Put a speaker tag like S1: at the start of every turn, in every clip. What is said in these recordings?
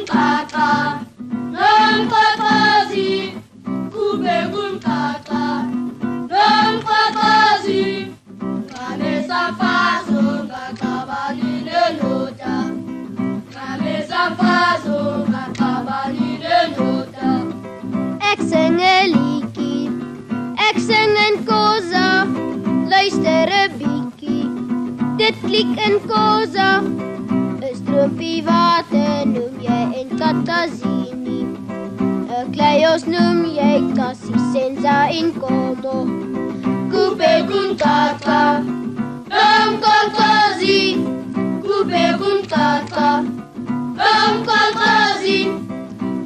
S1: kunkaka, nomkakazi, kube kunkaka, nomkakazi, kamesa faso ngakabani nenota, kamesa faso ngakabani nenota.
S2: Ek sing 'n liedjie, ek sing in Khoza, luister 'n bietjie, dit klik in Khoza. 'n Stroompie water noem jy en Tatazini, 'n kleios noem jy Tassie, Senza en Komo.
S1: Kube kunkaka, nomkakazi, kube kunkaka, nomkakazi,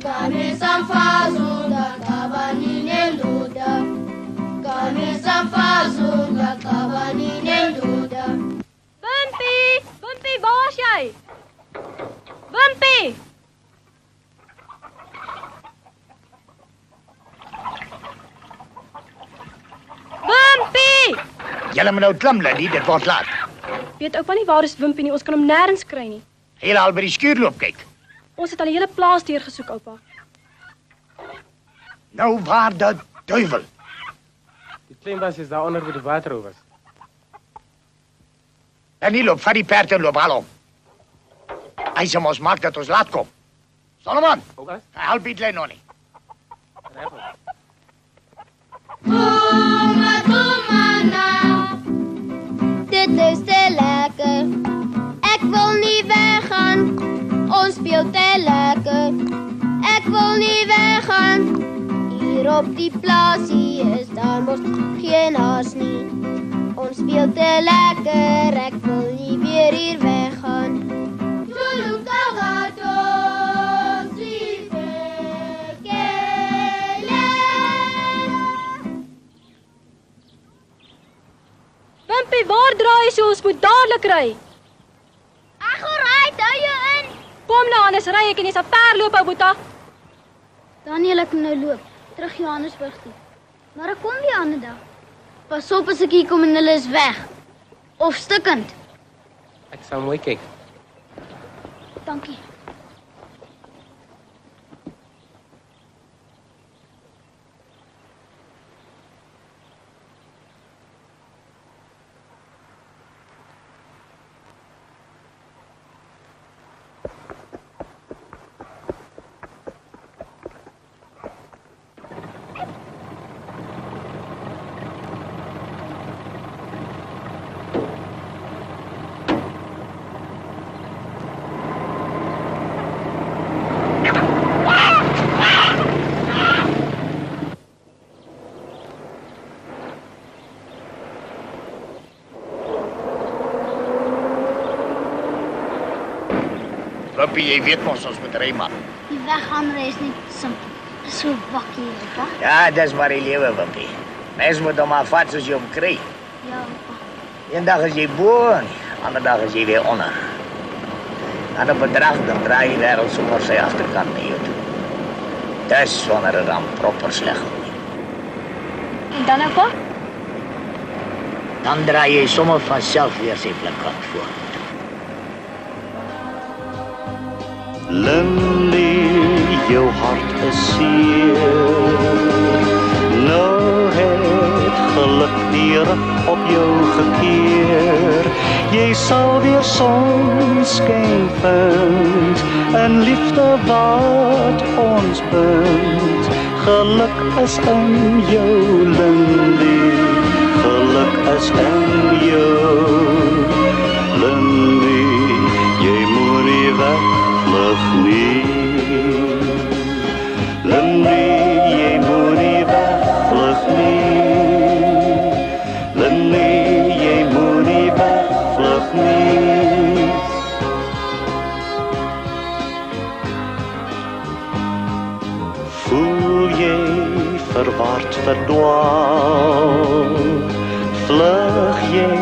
S1: kamesa faso ngakabani nendoda, kamesa faso ngakabani nendoda.
S3: Wimpie, waar is jy? Wimpie! Wimpie!
S4: Julle moet nou klim, Lily, dit word laat.
S3: Weet oupa nie waar is Wimpie nie, ons kan hom nêrens kry nie.
S4: Hier al by die skuur loop kyk.
S3: Ons het al die hele plaas deurgesoek, oupa.
S4: Nou waar die duivel?
S5: Die kleinbas is daar onder waar die water oor was.
S4: En nie loop, vat die perd en loop al om. Hy sê ons maak dat ons laat kom. Solomon, help die klein nog nie.
S2: Dit is te lekker, ek wil nie weggaan, ons speel te lekker, ek wil nie weggaan. Hier op die plaasie is daar mos geen haas nie, ons speel te lekker, ek wil nie weer hier weggaan.
S3: Wimpie, waar draai jy? Ons moet dadelik ry.
S2: Ek gaan ry, hou jou in.
S3: Kom nou, anders ry ek en jy sal ver loop, ou boeta.
S2: Daniel, ek moet nou loop, terug Johannesburg toe. Maar ek kom weer 'n ander dag. Pas op as ek hier kom en hulle is weg. Of stikkend.
S5: Ek sal mooi kyk.
S2: Dankie.
S4: Wimpie, jy weet ons moet ry maar.
S2: Die weggaanry is nie simpel. Dit is so wakkie hier, pa.
S4: Ja, dis maar die lewe, Wimpie. Mens moet hom maar vat soos jy hom kry.
S2: Ja, pa.
S4: Een dag is jy bo en ander dag is jy weer onder. En op 'n dag dan draai die wêreld sommer sy agterkant na jou toe. Dis wanneer dit dan proper sleg gaan.
S3: En dan nou, pa?
S4: Dan draai jy sommer van self weer sy plekant voor.
S6: Lindy, jou hart is seer. Nou het geluk die rug op jou gekeer. Jy sal weer sonskyn vind en liefde wat ons bind. Geluk is in jou, Lindy. Geluk is in jou, Lindy. Jy moet nie wegvlug nie. Lindy, jy moet nie wegvlug nie. Lindy, jy moet nie wegvlug nie. Voel jy verward verdwaal? Vlug jy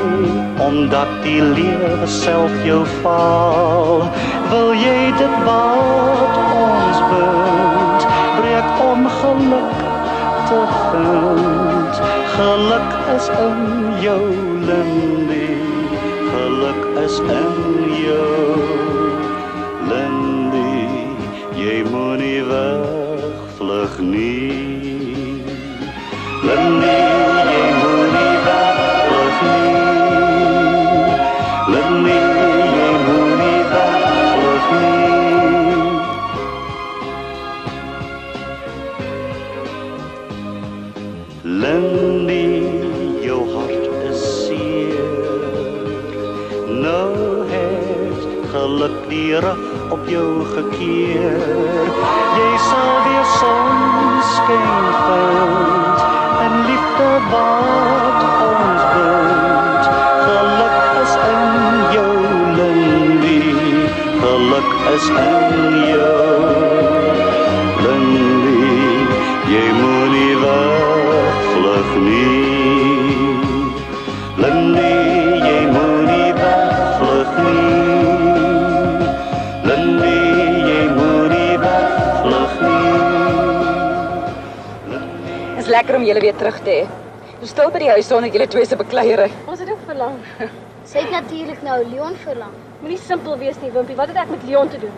S6: omdat die lewe self jou val? Wil jy dit wat ons bind, breek om geluk te vind? Geluk is in jou, Lindy. Geluk is in jou, Lindy. vlug nie. Lindy, jy moet nie wegvlug nie. Lindy, jy moet nie wegvlug nie. Lindy, jou hart is seer. Nou het geluk die rug op jou gekeer. Jy sal weer sonskyn vind en liefde wat ons bind. Geluk is in jou, Lindy. Geluk is in jou, Lindy. Jy moet nie wegvlug nie. Lindy, jy moet nie wegvlug nie. Lindy, jy moet nie wegvlug nie.
S7: Is lekker om julle weer terug te hê. Jy stil by die huis sonder julle twee se bekleierery.
S3: Ons het ook verlang.
S2: Sy het natuurlik nou Leon verlang.
S3: Moenie simpel wees nie, Wimpie. Wat het ek met Leon te doen?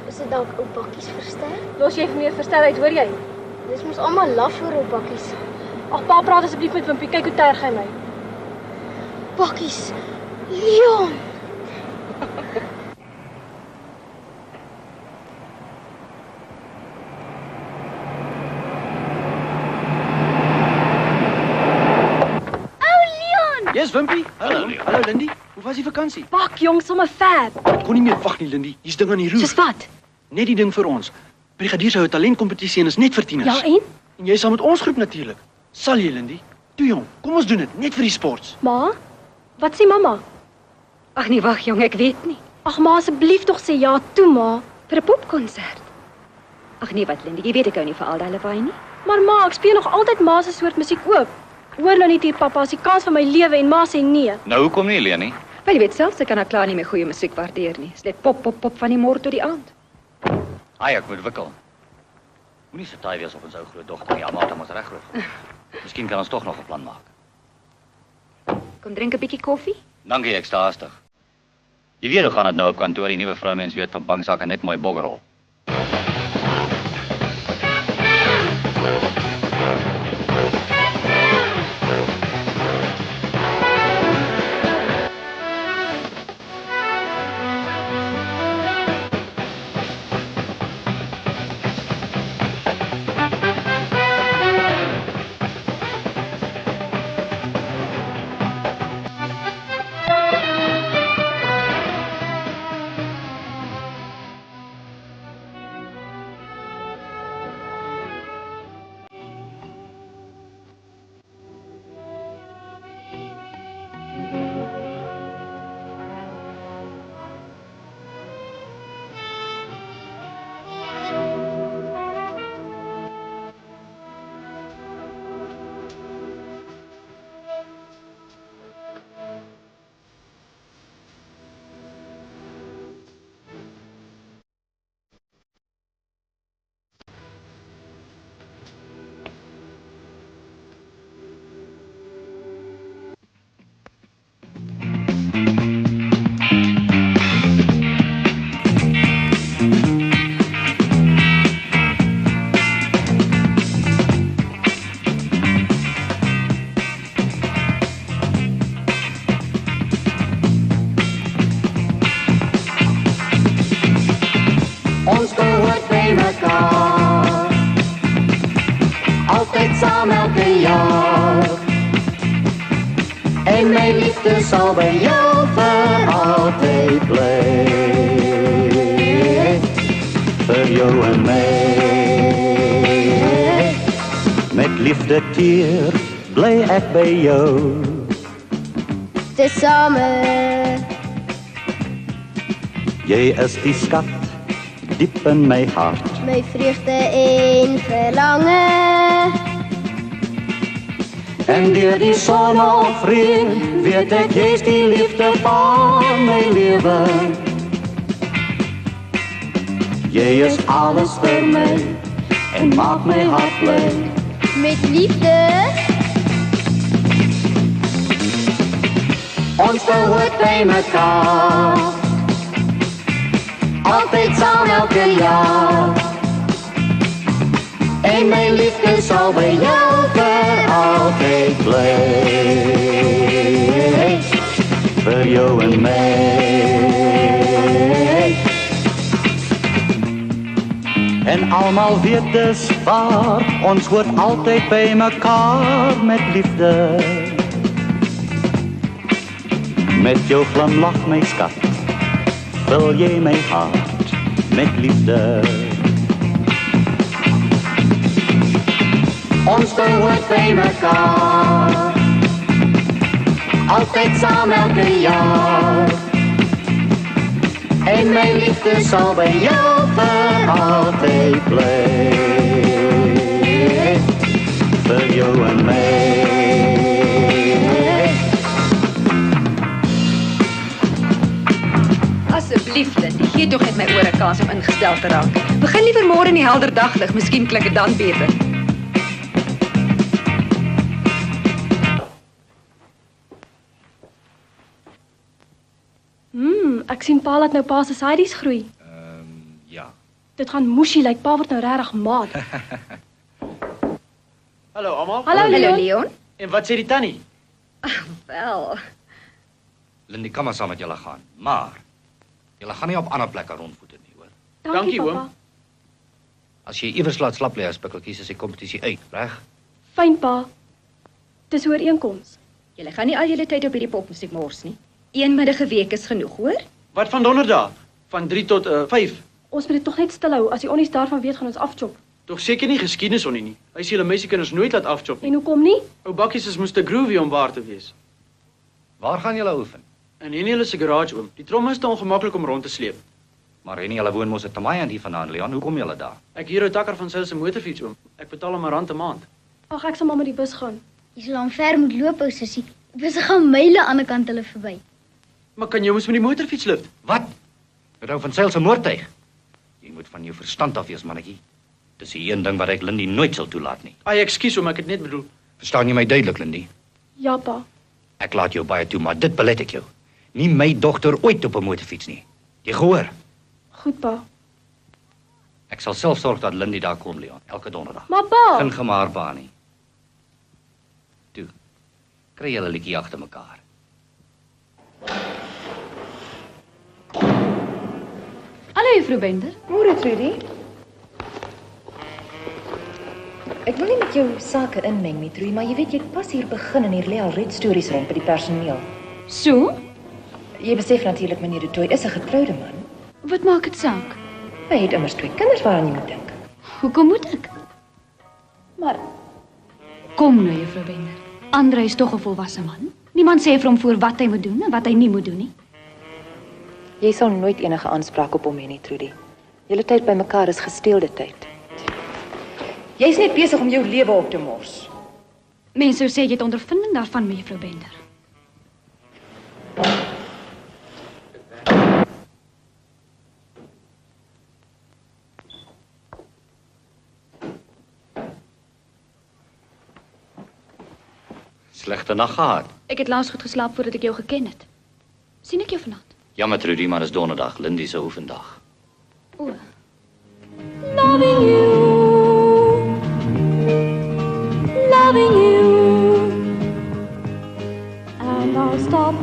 S2: Is dit dalk ou bakkies verster?
S3: Los jy vir meer verstelheid, hoor jy?
S2: Dis mos almal laf vir ou bakkies.
S3: Ag, pa, praat asseblief met Wimpie. Kyk hoe terg hy my.
S2: Bakkies. Leon.
S8: Yes, Wimpie. Hallo. Hallo, Lindy. Hoe was die vakansie?
S3: Bak, jong, sommer fab.
S8: Ek kon nie meer wag nie, Lindy. Hier's ding aan die roer.
S3: Soos wat?
S8: Net die ding vir ons. Brigadier se talentkompetisie en is net vir tieners.
S3: Ja, en?
S8: En jy saam met ons groep natuurlik. Sal jy, Lindy? Toe jong, kom ons doen dit, net vir die sports.
S3: Ma? Wat sê mamma?
S7: Ag nee, wag jong, ek weet nie.
S3: Ag, ma, asseblief tog sê ja toe, ma.
S7: Vir 'n popkonsert. Ag nee, wat Lindy, jy weet ek hou nie vir al daai lawaai nie.
S3: Maar ma, ek speel nog altyd ma se soort musiek ook. Hoor nou net hier, pappa, as die kans van my lewe en ma sê nee.
S9: Nou, hoekom nie, Leni?
S7: Maar jy weet selfs, ek kan haar klaar nie meer goeie musiek waardeer nie. Dis net pop, pop, pop van die môre tot die aand.
S9: Ai, ek moet wikkel. Moenie so taai wees op ons ou grootdogter nie, almal het ons reg groot. Miskien kan ons tog nog 'n plan maak.
S7: Kom drink 'n bietjie koffie.
S9: Dankie, ek's haastig. Jy weet hoe gaan dit nou op kantoor, die nuwe vroumens weet van banksaake net mooi boggerol.
S1: Ons behoort by mekaar, altyd saam elke jaar. En my liefde sal by jou vir altyd bly. Vir jou en my. Met liefde teer bly ek by jou.
S2: Tesame.
S1: Jy is die skat diep in my hart.
S2: My vreugde en verlange.
S1: En deur die son of reën weet ek jy's die liefde van my lewe. Jy is alles vir my en maak my hart bly.
S2: Met liefde.
S1: Ons behoort by mekaar, altyd saam elke jaar. En En my liefde sal by jou vir altyd bly. Vir jou en my. En almal weet dis waar, ons hoort altyd by mekaar met liefde. Met jou glimlach my skat, vul jy my hart met liefde. Ons behoort by mekaar, altyd saam elke jaar. En my liefde sal by jou vir altyd bly. Vir jou en my.
S7: Asseblief, Lindy, gee tog net my oor 'n kans om ingestel te raak. Begin liever môre in die helder daglig, miskien klink dit dan beter.
S3: Ek sien pa laat nou pa se sides groei.
S9: Ja.
S3: Dit gaan moesie lyk, pa word nou regtig maat.
S8: Hallo almal.
S3: Hallo Leon.
S8: En wat sê die tannie?
S7: Wel,
S9: Lindy, kan maar saam met julle gaan. Maar julle gaan nie op ander plekke rondvoete nie, hoor.
S8: Dankie,
S3: papa.
S8: oom.
S9: As jy iewers laat slap lê as bikkeltjies is die kompetisie uit, reg?
S3: Fyn pa. Dis ooreenkoms.
S7: julle gaan nie al julle tyd op hierdie popmusiek mors nie. Een middag 'n week is genoeg, hoor?
S8: Wat van donderdag? Van 3 tot 5.
S3: Ons moet dit tog net stil hou. As die onnies daarvan weet, gaan ons afchop.
S8: Tog seker nie geskiedenis onnie nie. Hy sê julle meisiekinders nooit laat afchop nie.
S3: En hoekom nie?
S8: Ou bakkies is moes te groovy om waar te wees.
S9: Waar gaan julle oefen?
S8: En Henny hulle se garage oom. Die tromme is te ongemaklik om rond te sleep.
S9: Maar Henny, julle woon mos in Tamayan hier vandaan, Leon. Hoe kom julle daar?
S8: Ek huur 'n takker van sy se motorfiets oom. Ek betaal hom R1 'n maand.
S3: Ag, ek sal maar met die bus gaan.
S2: Jy sal hom ver moet loop, ou sussie. Dis gaan myle aan die ander kant hulle verby.
S8: Maar kan jy mos met die motorfiets lift?
S9: Wat? Met ou van Sail se moordtuig? Jy moet van jou verstand af wees, mannetjie. Dis die een ding wat ek Lindy nooit sal toelaat nie.
S8: Ai, ekskuus oom, ek het net bedoel.
S9: Verstaan jy my duidelik, Lindy?
S3: Ja, pa.
S9: Ek laat jou baie toe, maar dit belet ek jou. Nie my dogter ooit op 'n motorfiets nie. Jy gehoor?
S3: Goed, pa.
S9: Ek sal self sorg dat Lindy daar kom, Leon, elke donderdag.
S3: Maar pa!
S9: Geen gemaar pa nie. Toe. Kry julle liedjie agter mekaar.
S10: Hallo juffrou Bender.
S11: Môre, Trudy. Ek wil nie met jou sake inmeng nie, Trudy, maar jy weet jy het pas hier begin en hier lê al red stories rond by die personeel.
S10: So?
S11: Jy besef natuurlik meneer De Tooy is 'n getroude man.
S10: Wat maak dit saak?
S11: Hy het immers 2 kinders waaraan jy moet dink.
S10: Hoekom moet ek?
S11: Maar
S10: kom nou juffrou Bender. Andre is tog 'n volwasse man. Niemand sê vir hom voor wat hy moet doen en wat hy nie moet doen nie.
S11: jy sal nooit enige aanspraak op hom hê nie, Trudy. Julle tyd by mekaar is gesteelde tyd. Jy's net besig om jou lewe op te mors.
S10: Mense sou sê jy het ondervinding daarvan, mevrou Bender.
S9: Slegte nag gehad.
S10: Ek het laas goed geslaap voordat ek jou geken het. Sien ek jou vanaand?
S9: Jammer, Trudy, maar dis donderdag, Lindy se oefendag.
S10: O.
S3: Loving you, and I'll stop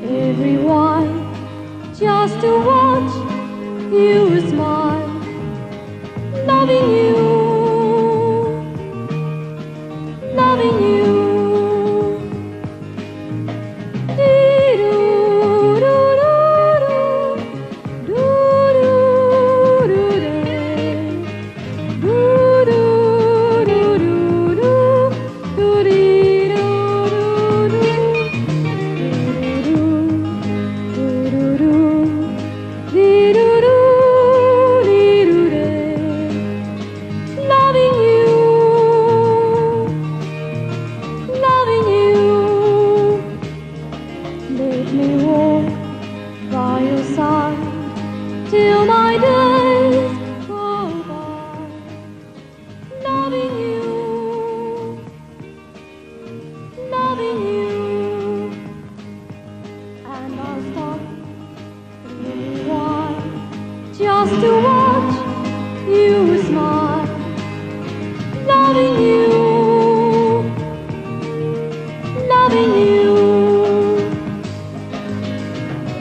S3: everyone just to watch you smile. Loving you, loving you. Just to watch you smile,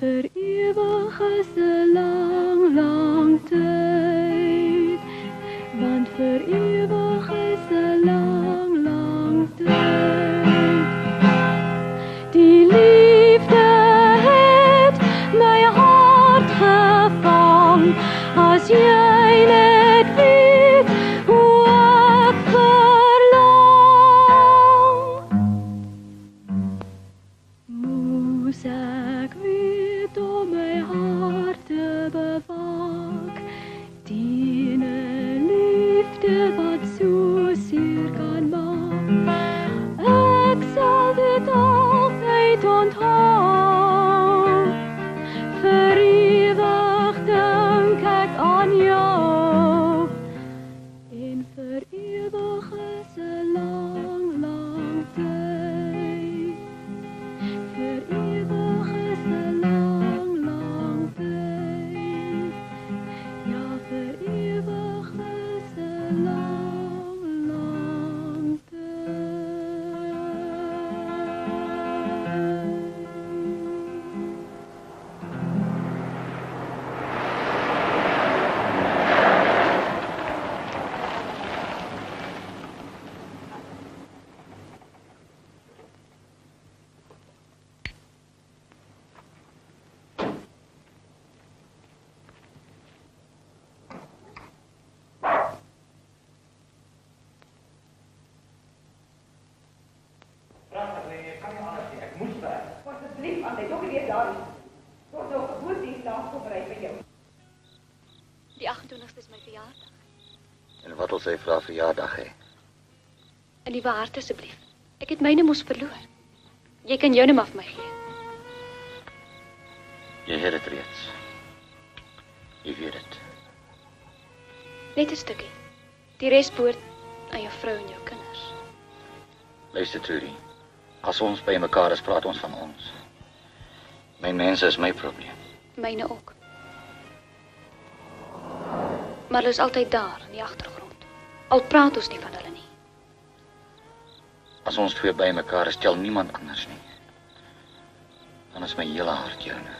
S3: vir ewig is 'n lang, lang tyd. Want vir ewig is 'n lang, lang tyd. Die liefde het my hart gevang, as jy net weet hoe ek verlang. Moes ek weet om my hart te bewaak, teen 'n liefde wat so seer kan maak. Ek sal dit altyd onthou, vir ewig dink ek aan jou, en vir ewig is 'n lang, lang tyd. Vir ewig is 'n lang, lang tyd. Ja, vir ewig is 'n lang, lang tyd.
S7: Asseblief, aan jy nog weer daar is. Word nou geboortediensdag voorberei vir jou.
S10: Die 28ste is my verjaardag.
S9: En wat wil sy vir haar verjaardag hê?
S10: 'n Nuwe hart asseblief. Ek het myne mos verloor. Jy kan joune maar vir my gee.
S9: Jy het dit reeds. Jy weet dit.
S10: Net 'n stukkie. Die res behoort aan jou vrou en jou kinders.
S9: Luister, Trudy. As ons by mekaar is, praat ons van ons. My mense is my probleem.
S10: Myne ook. Maar hulle is altyd daar in die agtergrond. Al praat ons nie van hulle nie.
S9: As ons twee by mekaar is, tel niemand anders nie. Dan is my hele hart joune.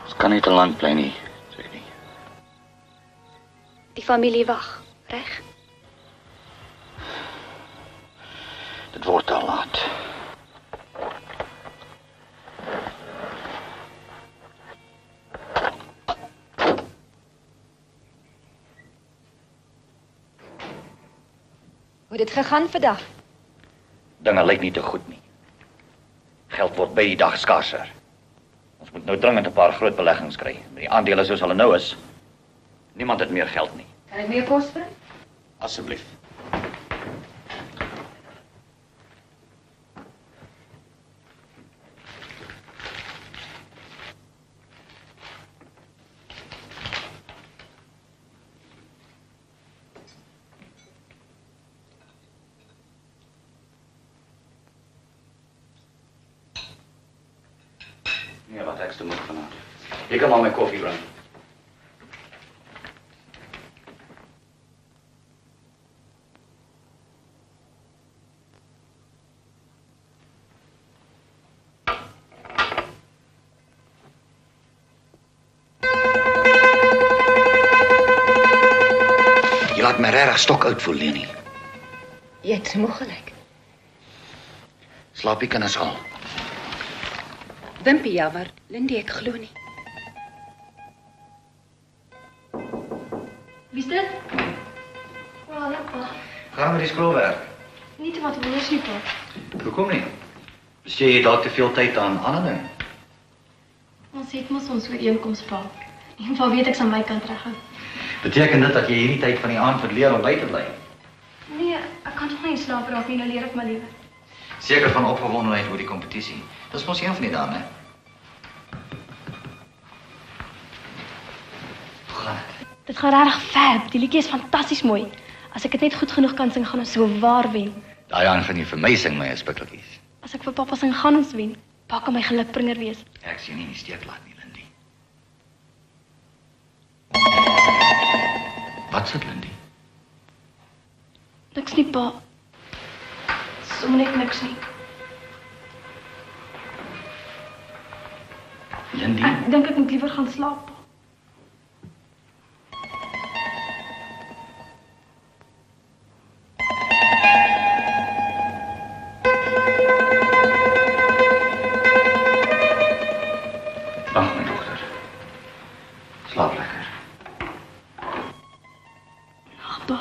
S9: Ons kan nie te lank bly nie, Trudy.
S10: Die familie wag, reg?
S9: Dit word al laat.
S7: Hoe het dit gegaan vandag?
S9: Dinge lyk nie te goed nie. Geld word by die dag skaarser. Ons moet nou dringend 'n paar groot beleggings kry. Met die aandele soos hulle nou is, niemand het meer geld nie.
S7: Kan ek meer kos bring?
S9: Asseblief. Nee, wat ekste moet vanaand. Jy kan maar my koffie bring. Jy laat my regtig stok oud voel, Leni.
S11: Jy het moeg gelyk.
S9: Slaap die kinders al.
S7: Wimpie jammer, Lindy ek glo nie.
S3: Wie's dit? Hallo, pa.
S9: Gaan met die skoolwerk.
S3: Nie te wat hoors nie, pa.
S9: Hoekom nie? Besteed jy dalk te veel tyd aan ander dinge?
S3: Ons het mos ons ooreenkoms, pa. En waar weet ek aan my kant reghou.
S9: Beteken dit dat jy hierdie tyd van die aand moet leer om by te bly?
S3: Nee, ek kan toch nie in slaap raak nie, nou leer ek maar liewe.
S9: Seker van opgewondenheid oor die kompetisie. Dis mos een van die dae, hè? Hoe gaan dit?
S3: Dit gaan regtig ver. Die liedjie is fantasties mooi. As ek dit net goed genoeg kan sing, gaan ons so waar wen.
S9: Daai aan gaan jy vir my sing, my spikkeltjies.
S3: As ek vir pappa sing, gaan ons wen. Pa kan my gelukbringer wees.
S9: Ek sien nie die steek laat nie, Lindy. Wat sit Lindy?
S3: Niks nie, pa. Sommer net niks nie.
S9: Lindy?
S3: Ek dink ek moet liewer gaan slaap, pa.
S9: Ag, my dogter. Slaap lekker.
S3: Pa.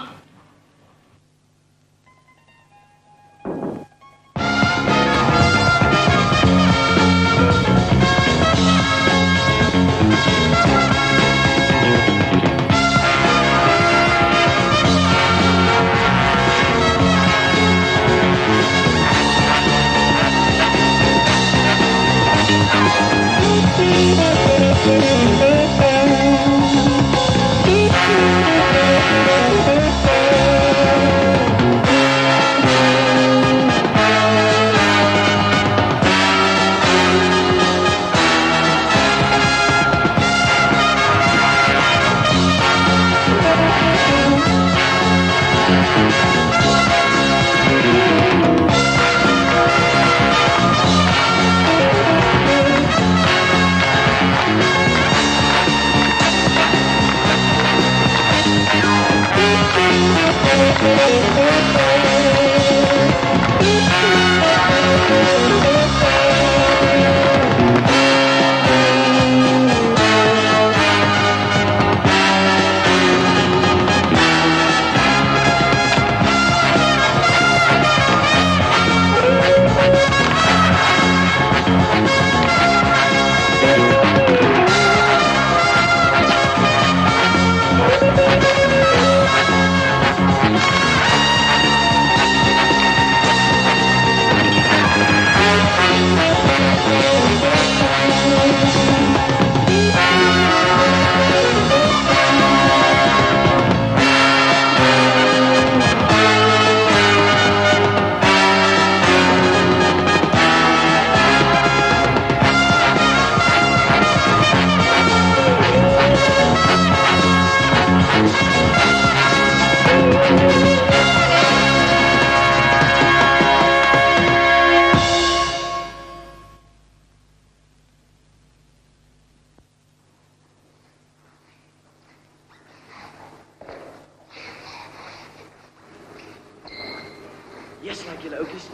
S12: Yes, like julle oukies.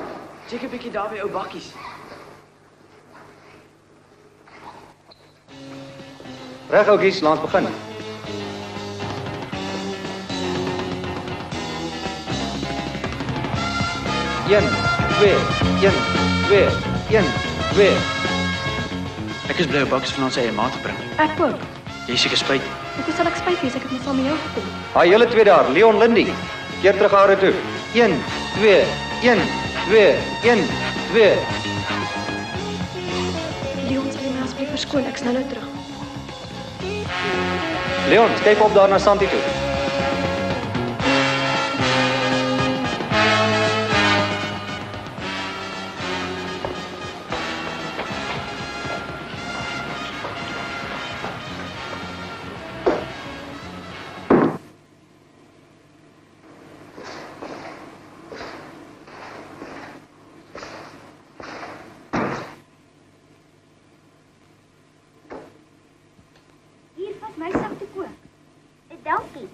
S12: Check 'n bietjie daar by ou bakkies.
S8: Reg oukies, laat ons begin. Een, twee, 1, 2, 1, 2.
S12: Ek is bly ou bakkies van ons eie maat te bring.
S3: Ek ook.
S12: Jy seker spyt.
S3: Hoekom sal ek spyt wees? Ek het net saam met jou gekom.
S8: Haai julle twee daar, Leon Lindy. Keer terug hare toe. 1, 2, 1, 2, 1, 2.
S3: Leon, sal jy my asseblief verskoon? Ek's nou terug.
S8: Leon, skuif op daar na Santi toe.
S2: My sak te koop. Dankie.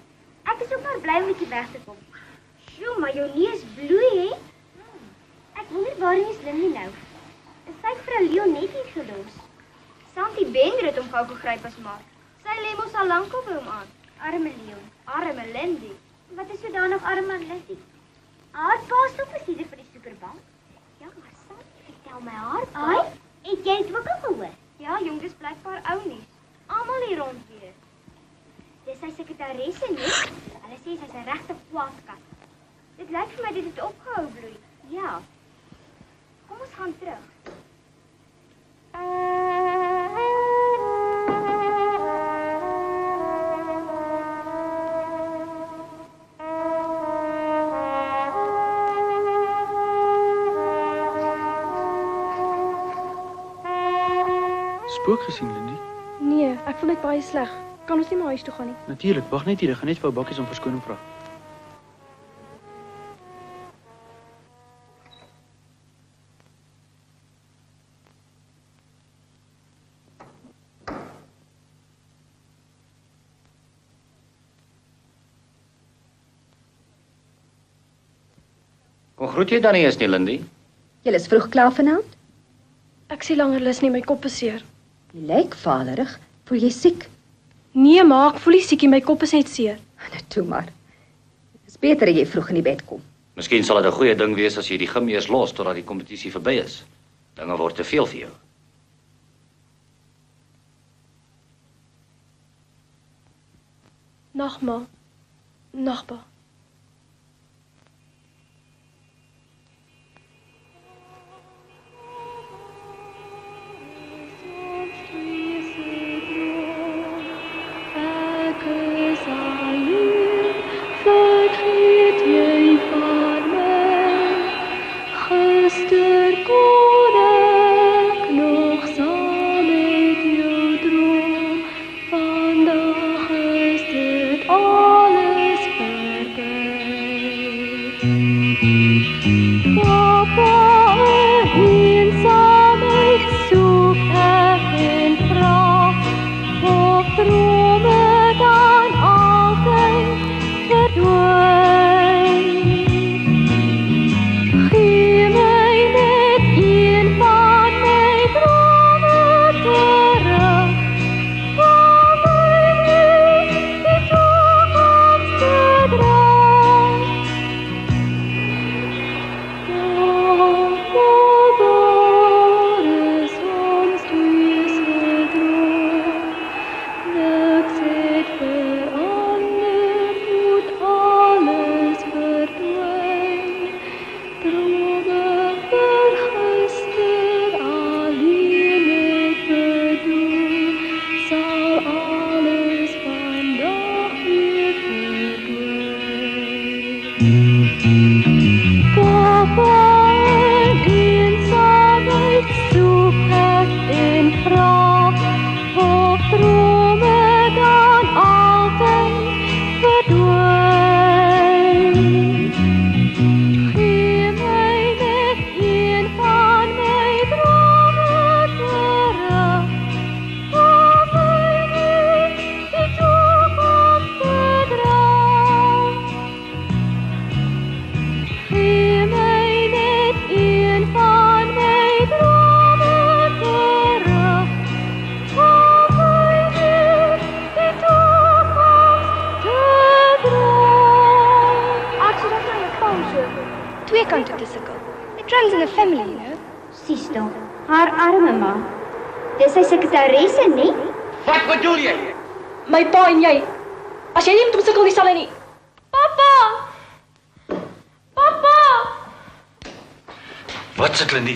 S2: Ek is ook maar bly om bietjie weg te kom. Sjoe, maar jou neus bloei, hè? Ek wonder waarin is Lindy nou? Is sy vir 'n Leon net hier gelos? Santi Bender het hom gou gegryp as maat. Sy lê mos al lank op hom aan. Arme Leon, arme Lindy. Wat is so daar nog arme Lindy? Haar pa is ook bestuurder vir die Superbank. Ja, maar Santi vertel my haar pa. Ai, het jy dit ook al gehoor? Ja, jong, dis blykbaar ou nuus. Almal hier rond weer. Dis sy sekretaresse nie. Hulle sê sy's 'n regte kwaadkat. Dit lyk vir my dit het opgehou bloei. Ja. Kom ons gaan terug.
S12: Spook gesien, Lindy?
S3: Nee, ek voel net baie sleg. Kan ons nie maar huis toe gaan nie?
S12: Natuurlik, wag net hier, ek gaan net vir ou Bakkies om verskoning vra.
S9: Kom groet jy dan nie eens nie, Lindy?
S7: Jy is vroeg klaar vanaand?
S3: Ek sien langer lus nie, my kop is seer.
S7: Jy lyk vaderig. Voel jy siek?
S3: Nee, ma, ek voel nie siek nie, my kop is net seer.
S7: Nou toe maar. Dit is beter dat jy vroeg in die bed kom.
S9: Miskien sal dit 'n goeie ding wees as jy die gim eers los totdat die kompetisie verby is. Dinge word te veel vir jou.
S3: Nag, ma. Nag, pa.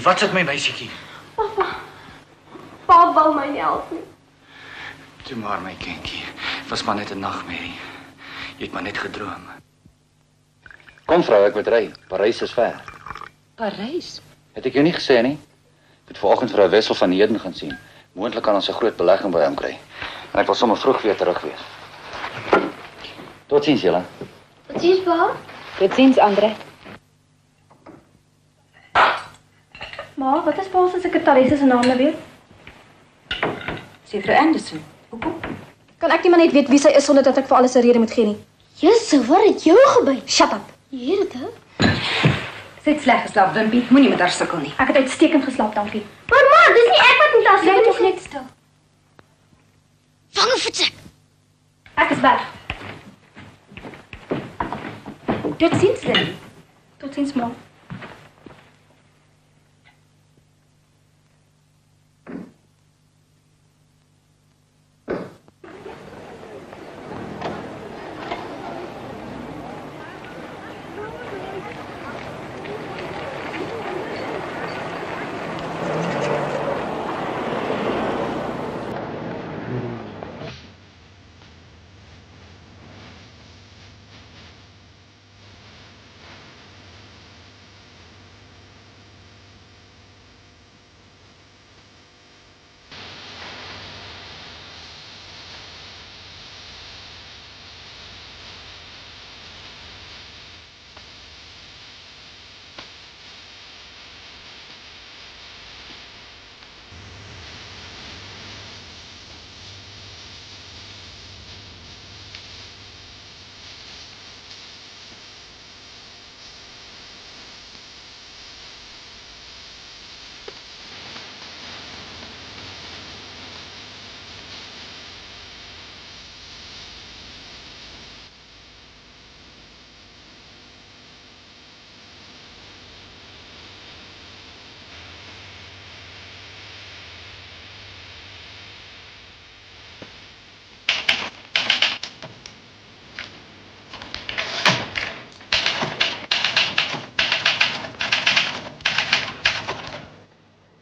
S9: Wat sit my meisiekie?
S3: Pa wou my nie help nie.
S9: Toe maar my kindjie, was maar net 'n nagmerrie. Jy het maar net gedroom. Kom vrou, ek moet ry. Parys is ver.
S7: Parys?
S9: Het ek jou nie gesê nie? Ek het vanoggend vir 'n Wessel van Heerden gaan sien. Moontlik kan ons 'n groot belegging by hom kry. En ek wil sommer vroeg weer terug wees. Totsiens julle.
S2: Totsiens pa.
S11: Totsiens Andre.
S3: Ma, wat is pa se sekretaresse se naam nou weer?
S7: Juffrou Anderson. Hoekom?
S3: Kan ek nie maar net weet wie sy is sonder dat ek vir alles 'n rede moet gee nie?
S2: Jesse, wat het jou gebeur?
S3: Shut up.
S2: Hier dit, hè?
S7: Sy het sleg geslaap, Wimpie. Moenie met haar sukkel nie.
S3: Ek het uitstekend geslaap, dankie.
S2: Maar ma, dis nie ek wat moet haar
S3: Bly tog net stil.
S2: Vang 'n voetsek.
S3: Ek is weg.
S7: Totsiens, Lily.
S3: Totsiens, ma.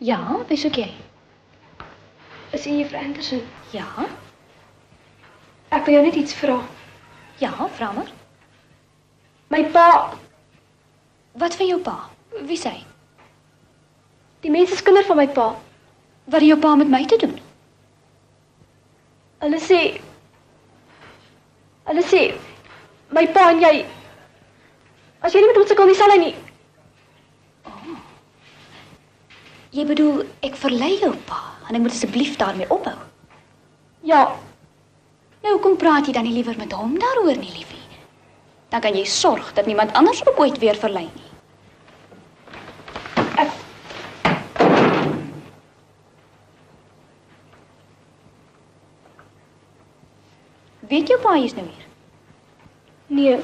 S10: Ja, wie soek jy?
S3: Is u juffrou Anderson?
S10: Ja?
S3: Ek wil jou net iets vra.
S10: Ja, vra maar.
S3: My pa,
S10: Wat van jou pa? Wie sê?
S3: die mense is kinders van my pa.
S10: Wat het jou pa met my te doen?
S3: Hulle sê, my pa en jy, as jy nie met ons sukkel nie, sal hy nie.
S10: Jy bedoel, ek verlei jou pa en ek moet asseblief daarmee ophou.
S3: Ja,
S10: Nou, hoekom praat jy dan nie liewer met hom daaroor nie, liefie? Dan kan jy sorg dat niemand anders ook ooit weer verlei nie. Weet jou pa is nou hier?
S3: nee,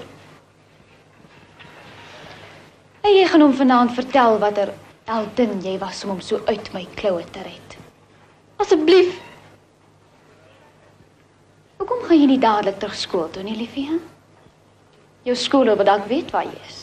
S10: En jy gaan hom vanaand vertel watter heldin jy was om hom so uit my kloue te red.
S3: asseblief.
S10: Hoekom gaan jy nie dadelik terug skool toe nie, liefie? Hè? Jou skool wil dalk weet waar jy is.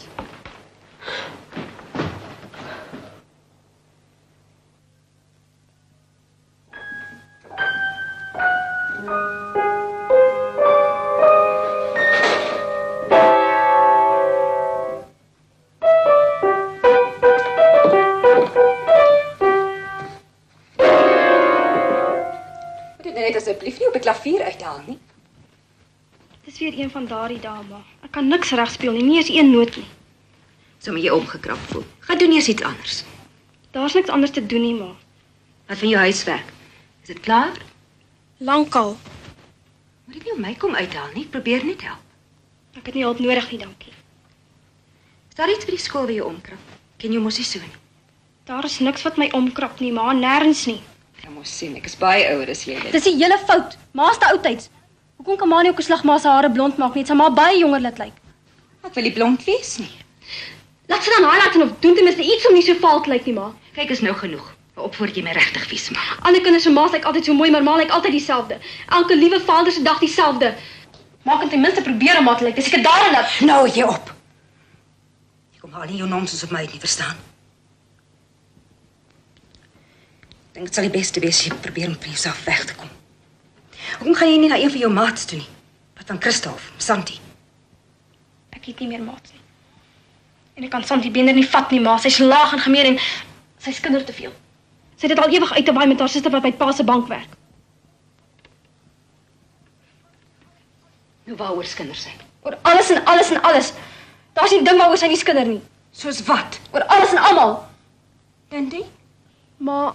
S7: Net asseblief nie op die klavier uithaal nie.
S3: Dis weer een van daardie dae, ma. Ek kan niks reg speel nie, nie eens een noot nie.
S7: Sommige jy omgekrap voel. Gaan doen eers iets anders.
S3: Daar's niks anders te doen nie, ma.
S7: Wat van jou huiswerk? Is dit klaar?
S3: Lankal.
S7: Moet dit nie op my kom uithaal nie. Ek probeer net help.
S3: Ek het nie hulp nodig nie, dankie.
S7: Is daar iets by die skool waar jy omkrap? Ken jy mos nie so nie.
S3: Daar is niks wat my omkrap nie, ma, nêrens nie.
S7: Jy mos sien, ek is baie ouer as jy dit.
S3: Dis die hele fout. Ma's te oudtyds. Hoekom kan ma nie ook 'n slag ma se hare blond maak nie? Dit sal maar baie jonger laat lyk.
S7: Ek wil nie blond wees nie.
S3: Laat sy dan highlight en of doen ten minste iets om nie so vaal te lyk nie, ma.
S7: Kyk, is nou genoeg. Op voor jy my regtig vies maak.
S3: Ander kinders se ma's lyk altyd so mooi, maar ma lyk altyd dieselfde. Elke liewe vader se dag dieselfde. Maak dit ten minste probeer om ma te lyk. Dis seker daarin dat
S7: Nou, jy op. Jy kom haal nie jou nonsens op my uit nie, verstaan? Ek dink dit sal die beste wees as jy probeer om van jouself weg te kom. Hoekom gaan jy nie na een van jou maats toe nie? Wat van Christoph, Santi?
S3: ek het nie meer maats nie. En ek kan Santi Bender nie vat nie, ma. Sy's laag en gemeen en sy's kinder te veel. Sy het dit al ewig uit te waai met haar suster wat by pa se bank werk.
S7: Nou waaroor skinder sy?
S3: Oor alles en alles en alles. Daar's nie ding waaroor sy nie skinder nie.
S7: Soos wat?
S3: Oor alles en almal.
S7: Dandy?
S3: Maar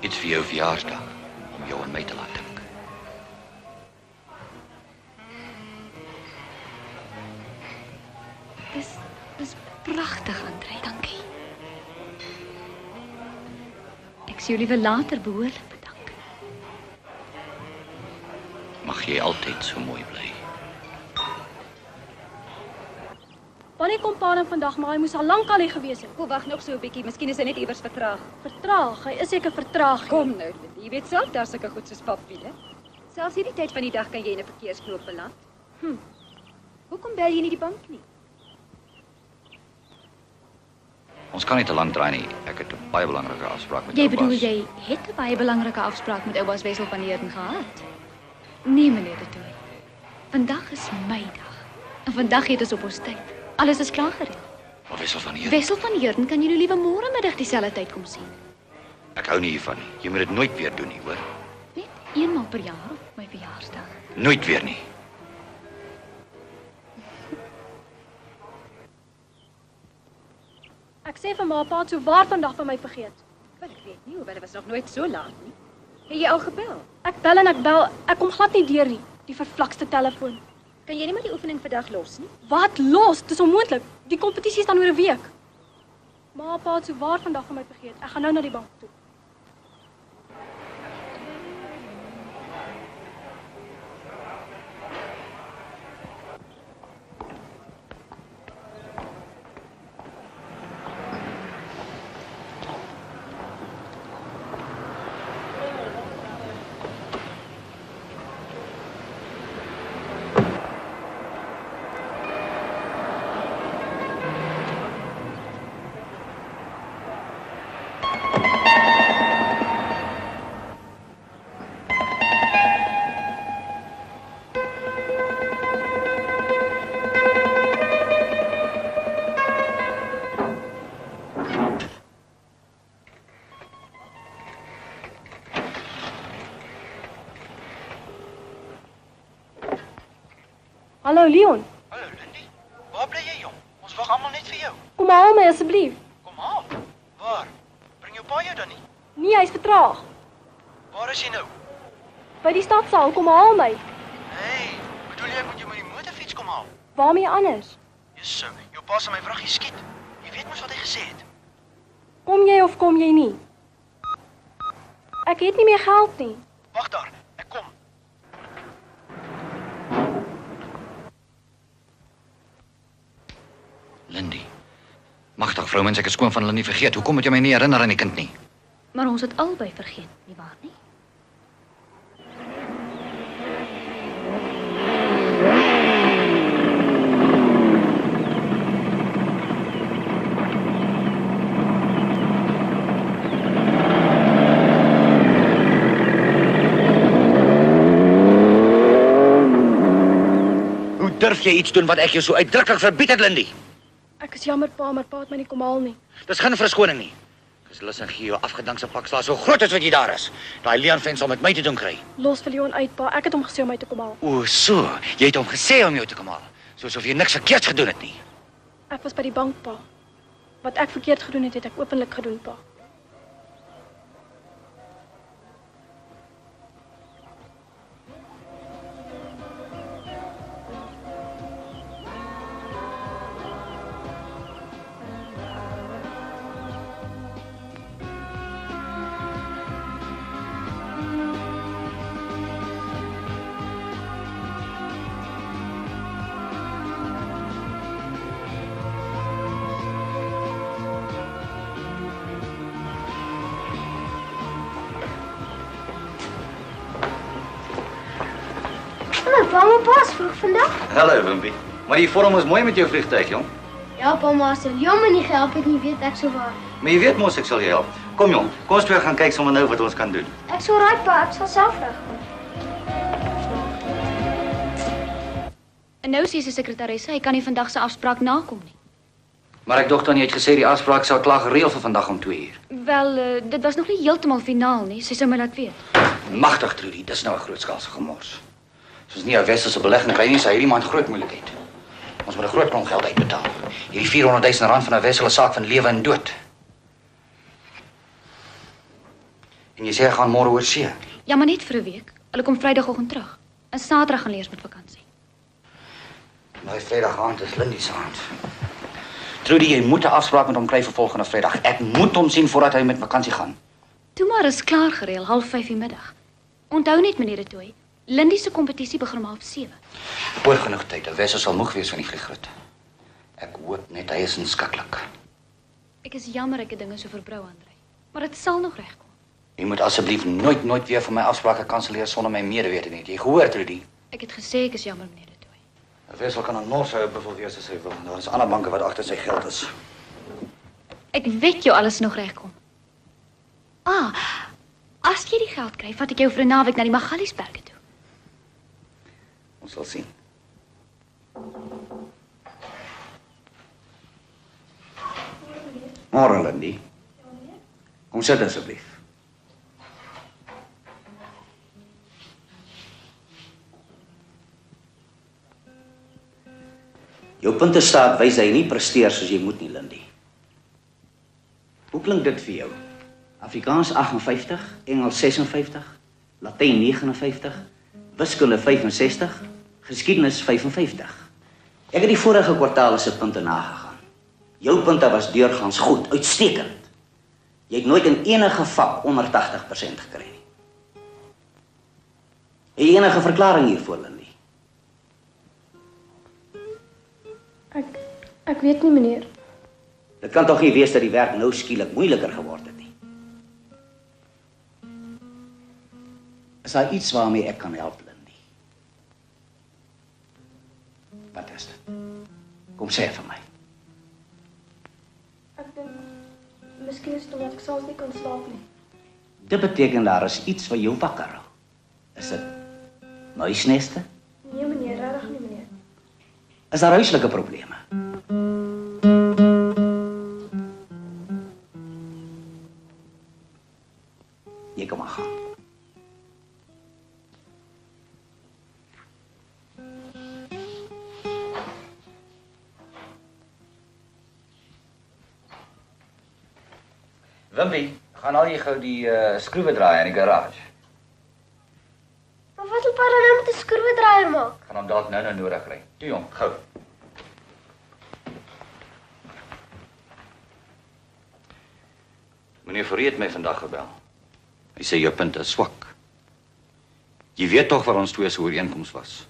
S9: Iets vir jou verjaarsdag om jou en my te laat dink.
S10: Dis pragtig, André, dankie. Ek sou jou liever later behoorlik bedank.
S9: Mag jy altyd so mooi bly.
S3: wanneer kom pa dan vandag, maar hy moes al lank al hier gewees het.
S7: Kom, wag nog so 'n bietjie. Miskien is hy net iewers vertraag.
S3: Vertraag, hy is seker vertraag.
S7: Kom nou, Lindy. Jy weet self daar's sulke goed soos papwiele. Selfs hierdie tyd van die dag kan jy in 'n verkeersknoop beland. Hoekom bel jy nie die bank nie?
S9: Ons kan nie te lank draai nie. Ek het 'n baie belangrike afspraak met
S10: Jy
S9: jou
S10: bedoel
S9: baas.
S10: jy het 'n baie belangrike afspraak met oupas Wessel van Heerden gehad? Nee, meneer de Tooy. Vandag is my dag. En vandag het ons op ons tyd. Alles is klaar gereël.
S9: Maar Wessel van hier.
S10: Wessel van Heerden kan jy nou liewe môre middag dieselfde tyd kom sien.
S9: Ek hou nie hiervan nie. Jy moet dit nooit weer doen nie, hoor?
S10: Net eenmaal per jaar op my verjaarsdag.
S9: Nooit weer nie.
S3: Ek sê vir ma, pa het so waar vandag van my vergeet.
S7: Wel, ek weet nie, hoewel dit was nog nooit so laat nie. Het jy al gebel?
S3: Ek bel en ek bel, ek kom glad nie deur nie. Die vervlakste telefoon.
S7: Kan jy nie maar die oefening vandag los nie?
S3: Wat los? Dis onmoontlik. Die kompetisie is dan oor 'n week. Ma, pa het so waar vandag van my vergeet. Ek gaan nou na die bank toe. Hallo Leon,
S8: Hallo Lindy. Waar bly jy jong? Ons wag almal net vir jou.
S3: kom haal my asseblief.
S8: Kom haal. Waar? Bring jou pa jou dan nie?
S3: Nee, hy's vertraag.
S8: Waar is jy nou?
S3: By die stadsaal, kom haal my.
S8: Hey, bedoel jy moet jy met die motorfiets kom haal?
S3: Waarmee anders?
S8: Jesus, jou pa se my vraggie skiet. Jy weet mos wat hy gesê het.
S3: Kom jy of kom jy nie? Ek het nie meer geld nie.
S8: Wag daar, ek kom.
S9: Lindy. Magtig vrouens, ek is skoon van hulle nie vergeet. Hoekom moet jy my nie herinner aan die kind nie?
S10: Maar ons het albei vergeet, nie waar nie?
S9: Hoe durf jy iets doen wat ek jou so uitdruklik verbied het, Lindy?
S3: Ek is jammer pa, maar pa het my nie kom haal nie.
S9: Dis geen verskoning nie. Ek is lus en gee jou afgedankse pak slaag so groot as wat jy daar is. Daai Leon vent sal met my te doen kry.
S3: Los vir Leon uit pa, ek het hom gesê om my te kom haal.
S9: O, so. Jy het hom gesê om jou te kom haal. Soos of jy niks verkeerds gedoen het nie.
S3: Ek was by die bank pa. Wat ek verkeerd gedoen het, het ek openlik gedoen pa.
S2: Hallo, pa, is vroeg vandag?
S9: Hallo, Wimpie. Maar die vorm is mooi met jou vliegtuig, jong.
S2: Ja, pa, maar as Leon my nie gehelp het nie, weet ek so waar.
S9: Maar jy weet mos ek sal jou help. Kom jong, kom ons twee gaan kyk sommer nou wat ons kan doen.
S2: Ek sal raai, pa, ek sal self regkom.
S10: En nou sê sy sekretaresse, hy kan nie vandag se afspraak nakom nie.
S9: Maar ek dog dan jy het gesê die afspraak sou klaar gereël vir vandag om 2 uur.
S10: Wel, dit was nog nie heeltemal finaal nie, sy sou my laat weet.
S9: Magtig, Trudy, dis nou 'n grootskaalse gemors. Soos nie 'n westerse belegging kry nie, sy hierdie maand groot moeilikheid. Ons moet 'n groot klomp geld uitbetaal. Hierdie 400 000 rand van 'n wessel is saak van lewe en dood. En jy sê hy gaan môre oor see.
S10: Ja, maar net vir 'n week. Hulle kom Vrydagoggend terug. En Saterdag gaan leers met vakansie.
S9: Nou, Vrydag aand is Lindy se aand. Trudy, jy moet 'n afspraak met hom kry vir volgende Vrydag. Ek moet hom sien voordat hy met vakansie gaan.
S10: Toe maar is klaar gereël, 5:30 die middag. Onthou net, meneer De Tooy, Lindy se kompetisie begin om 7:30.
S9: Oor genoeg tyd. Die wessel sal moeg wees van die vliegrit. Ek hoop net hy is inskikkelik.
S10: Ek is jammer ek het dinge so verbrou, Andrei. Maar dit sal nog regkom.
S9: Jy moet asseblief nooit weer van my afsprake kanselleer sonder my medewete nie. Jy gehoor, Trudy?
S10: Ek het gesê ek is jammer, meneer De Tooy.
S9: Die wessel kan 'n nors hou byvoorbeeld as hy wil. Daar is ander banke wat agter sy geld is.
S10: Ek weet jou alles nog regkom. As jy die geld kry, vat ek jou vir 'n naweek na die Magaliesberge toe.
S9: Ons sal sien. Môre, Lindy. Kom sit asseblief. Jou puntestaat wys hy nie presteer soos jy moet nie, Lindy. Hoe klink dit vir jou? Afrikaans 58, Engels 56, Latyn 59, wiskunde 65, geskiedenis 55. Ek het die vorige kwartaal se punte nagegaan. Jou punte was deurgaans goed, uitstekend. Jy het nooit in enige vak onder 80% gekry nie. Het jy enige verklaring hiervoor, Lindy?
S3: Ek weet nie, meneer.
S9: Dit kan tog nie wees dat die werk nou skielik moeiliker geword het nie. Is daar iets waarmee ek kan help, Lindy? Wat is dit? Kom sê vir my.
S3: Ek dink, miskien is dit omdat ek soms nie kan slaap nie.
S9: Dit beteken daar is iets wat jou wakker hou. Is dit muisneste?
S3: Nee, meneer, regtig nie, meneer.
S9: Is daar huislike probleme? Jy kan maar gaan. Limpie, gaan al jy gou die skroewe draai in die garage.
S2: Maar wat wil pa dan nou met 'n skroewedraaier maak?
S9: Gaan hom dalk nou nodig kry. Toe jong, gou. Meneer Fourie het my vandag gebel. Hy sê jou punt is swak. Jy weet tog wat ons twee se ooreenkoms was.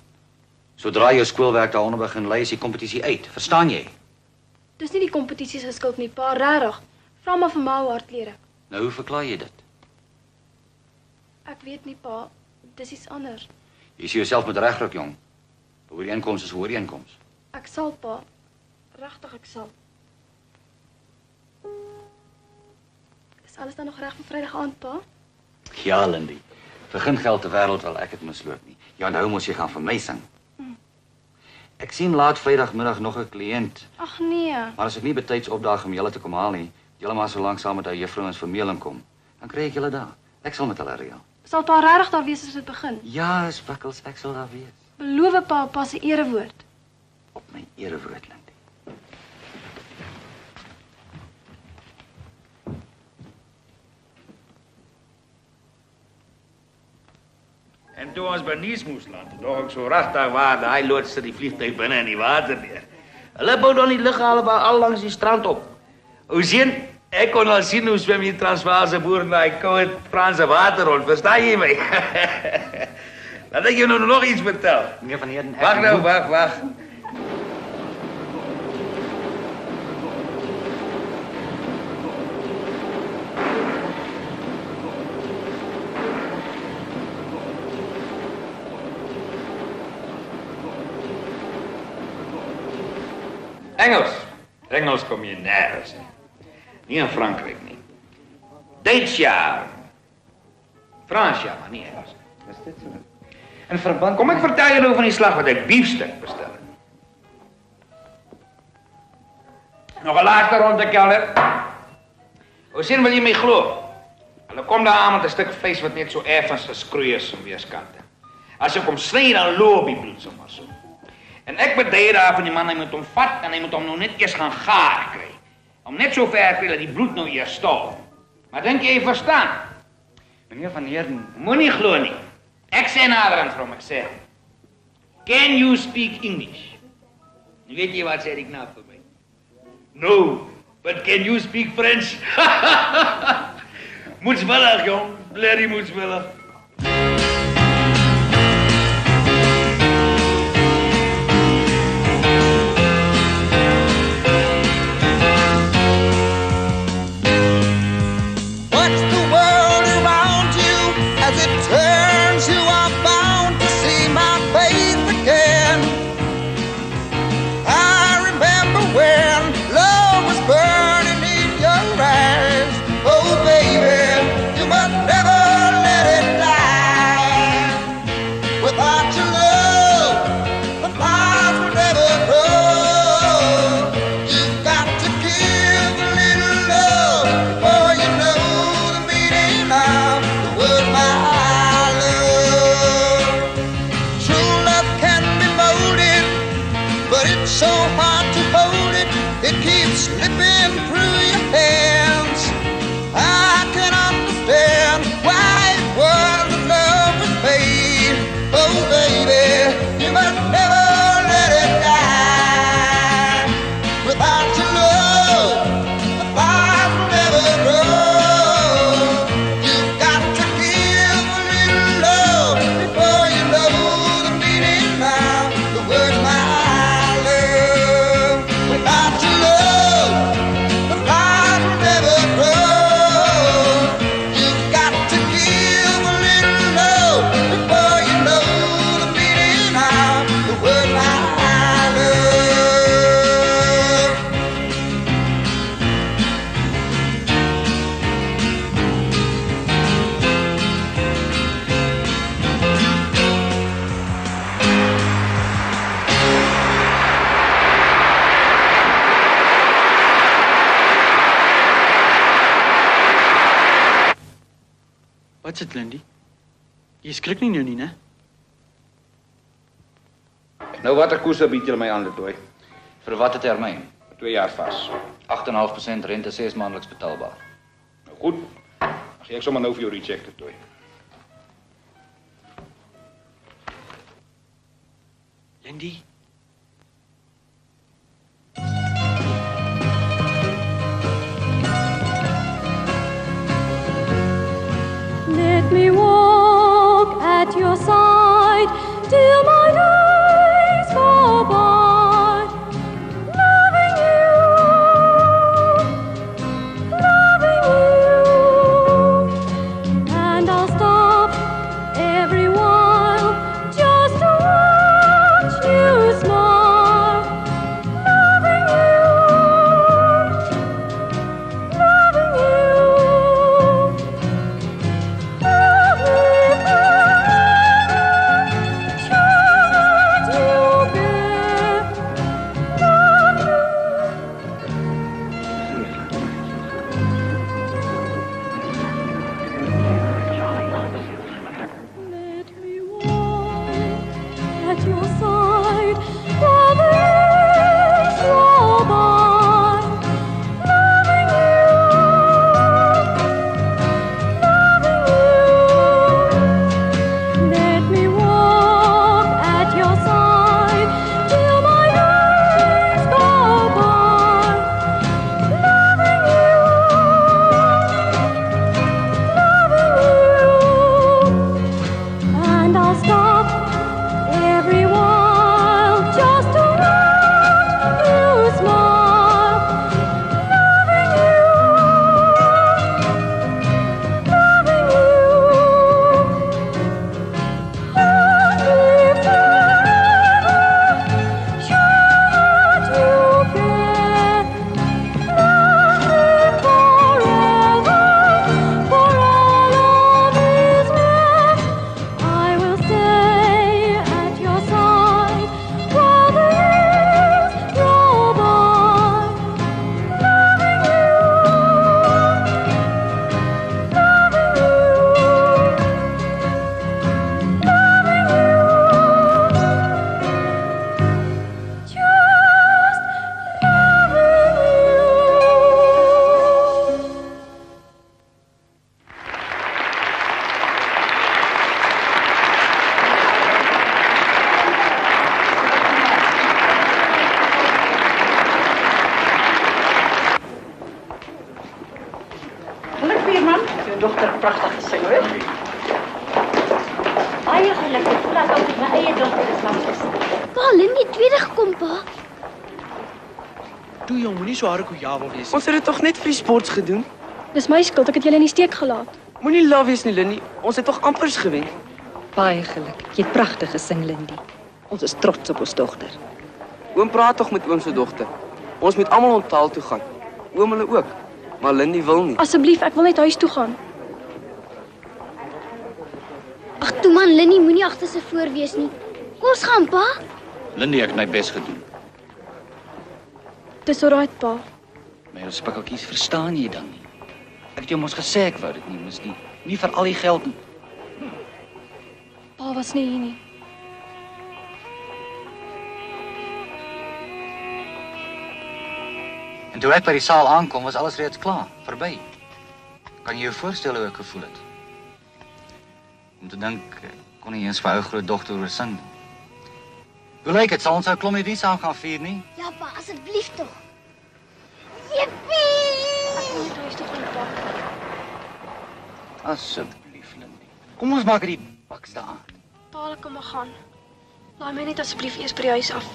S9: Sodra jou skoolwerk daaronder begin lei, is die kompetisie uit. Verstaan jy?
S3: Dis nie die kompetisie se skuld nie, pa, regtig. Vra maar vir ma hoe hard leer ek.
S9: Nou, hoe verklaar jy dit?
S3: Ek weet nie, pa. Dis iets anders.
S9: Jy sê jouself met regruk, jong. Ooreenkoms is ooreenkoms.
S3: Ek sal, pa. Regtig, ek sal. Is alles dan nog reg vir Vrydag aand, pa?
S9: Ja, Lindy. Vir geen geld ter wêreld wil ek dit misloop nie. Ja, nou moes jy gaan vir my sing. Ek sien laat Vrydagmiddag nog 'n kliënt.
S3: Ag nee.
S9: Maar as ek nie betyds opdaag om julle te kom haal nie, julle maar so lank saam met ou juffrouens vermeling kom, dan kry ek julle daar. Ek sal met hulle reël.
S3: Sal pa regtig daar wees as dit begin?
S9: Ja, Spikkels, ek sal daar wees.
S3: Beloof pa se erewoord.
S9: Op my erewoord, Lindy.
S4: En toe ons by Nice moes land, dog ek so regtig waar, daai loodste die vliegtuig binne in die water neer. Hulle bou dan die lughale al langs die strand op. Ou sien, ek kon al sien hoe swem die Transvaalse boer in daai koue Franse water rond, verstaan jy my? Laat ek jou nou nog iets vertel.
S9: Meneer Van Heerden,
S4: Wag nou, wag. Engels kom je nergens nie. Nie in Frankryk nie. Duits ja. Frans ja, maar nie Engels nie. Is dit so? In verband... Kom ek vertel jou nou van die slag wat ek biefstuk bestel het. Nog 'n laaste ronde, kelner. Hoe sien wil jy my glo? Hulle kom daar aan met 'n stuk vleis wat net so effens geskroei is aan weerskante. As ek hom sny, dan loop die bloed sommer so. En ek bedui daar van die man, hy moet hom vat en hy moet hom nou net eers gaan gaar kry. Om net so ver kry dat die bloed nou eers stop. Maar dink jy verstaan?
S9: Meneer Van Heerden,
S4: moenie glo nie. Ek sê naderhand vir hom, ek sê, can you speak English? En weet jy wat sê die knaap vir my? No, but can you speak French? Moetswillig, jong. Blerrie moetswillig.
S12: Wat is dit, Lindy? Jy skrik nie nou nie, né?
S4: Nou watter koers bied julle my aan, Letoy?
S9: Vir watter termyn?
S4: 2 jaar vas.
S9: 8,5% rente 6 maandeliks betaalbaar.
S4: Nou Goed. Dan gee ek sommer nou vir jou die cheque toe.
S12: Lindy?
S13: Let me walk at your side till my days go by, loving you, and I'll stop every while just to watch you smile, loving you, loving you. At your side while the years roll by, loving you, loving you. Let me walk at your side till my days go by, loving you, and I'll stop every while just to watch you smile, loving you, loving you. Hold me forever, sure that you care. Love me forever, for all of is left. I will stay at your side while the years roll by, loving you, loving you, loving you, just loving you.
S14: Geluk, buurman. Jou dogter pragtig gesing, hoor.
S2: Baie geluk. Ek voel asof ek my eie dogter is wat is. Pa, Lindy het tweede gekom, pa.
S12: Toe jong, moenie so harde wees. Ons het dit tog net vir die sports gedoen.
S3: Dis my skuld, ek het julle in die steek gelaat.
S12: Moenie laf wees nie, Lindy. Ons het tog ampers gewen.
S7: Baie geluk. Jy het pragtig gesing, Lindy. Ons is trots op ons dogter.
S12: Oom praat tog met oom se dogter. Ons moet almal onthaal toe gaan. Oom hulle ook. Maar Lindy wil nie.
S3: Asseblief, ek wil net huis toe gaan.
S2: Ag, toe man, Lindy moenie agter sy voor wees nie. Kom ons gaan, pa.
S9: Lindy, ek het my bes gedoen.
S3: Dis alright, pa.
S9: My ou spikkeltjies, verstaan jy dan nie? Ek het jou mos gesê ek wou dit nie mis nie. Nie vir al die geld nie.
S3: Pa was nie hier nie.
S9: En toe ek by die saal aankom, was alles reeds klaar, verby. Kan jy jou voorstel hoe ek gevoel het? Om te dink, ek kon nie eens vir ou groot dogter oor sing nie. Hoe lyk dit? Sal ons ou klommie die saam gaan vier nie?
S2: Ja, pa, asseblief tog. Jippie!
S3: Ek wil net huis toe gaan, pa.
S9: Asseblief, Lindy. Kom ons maak die baks daar aan.
S3: Pa, kom maar gaan. Laai my net asseblief eers by die huis af.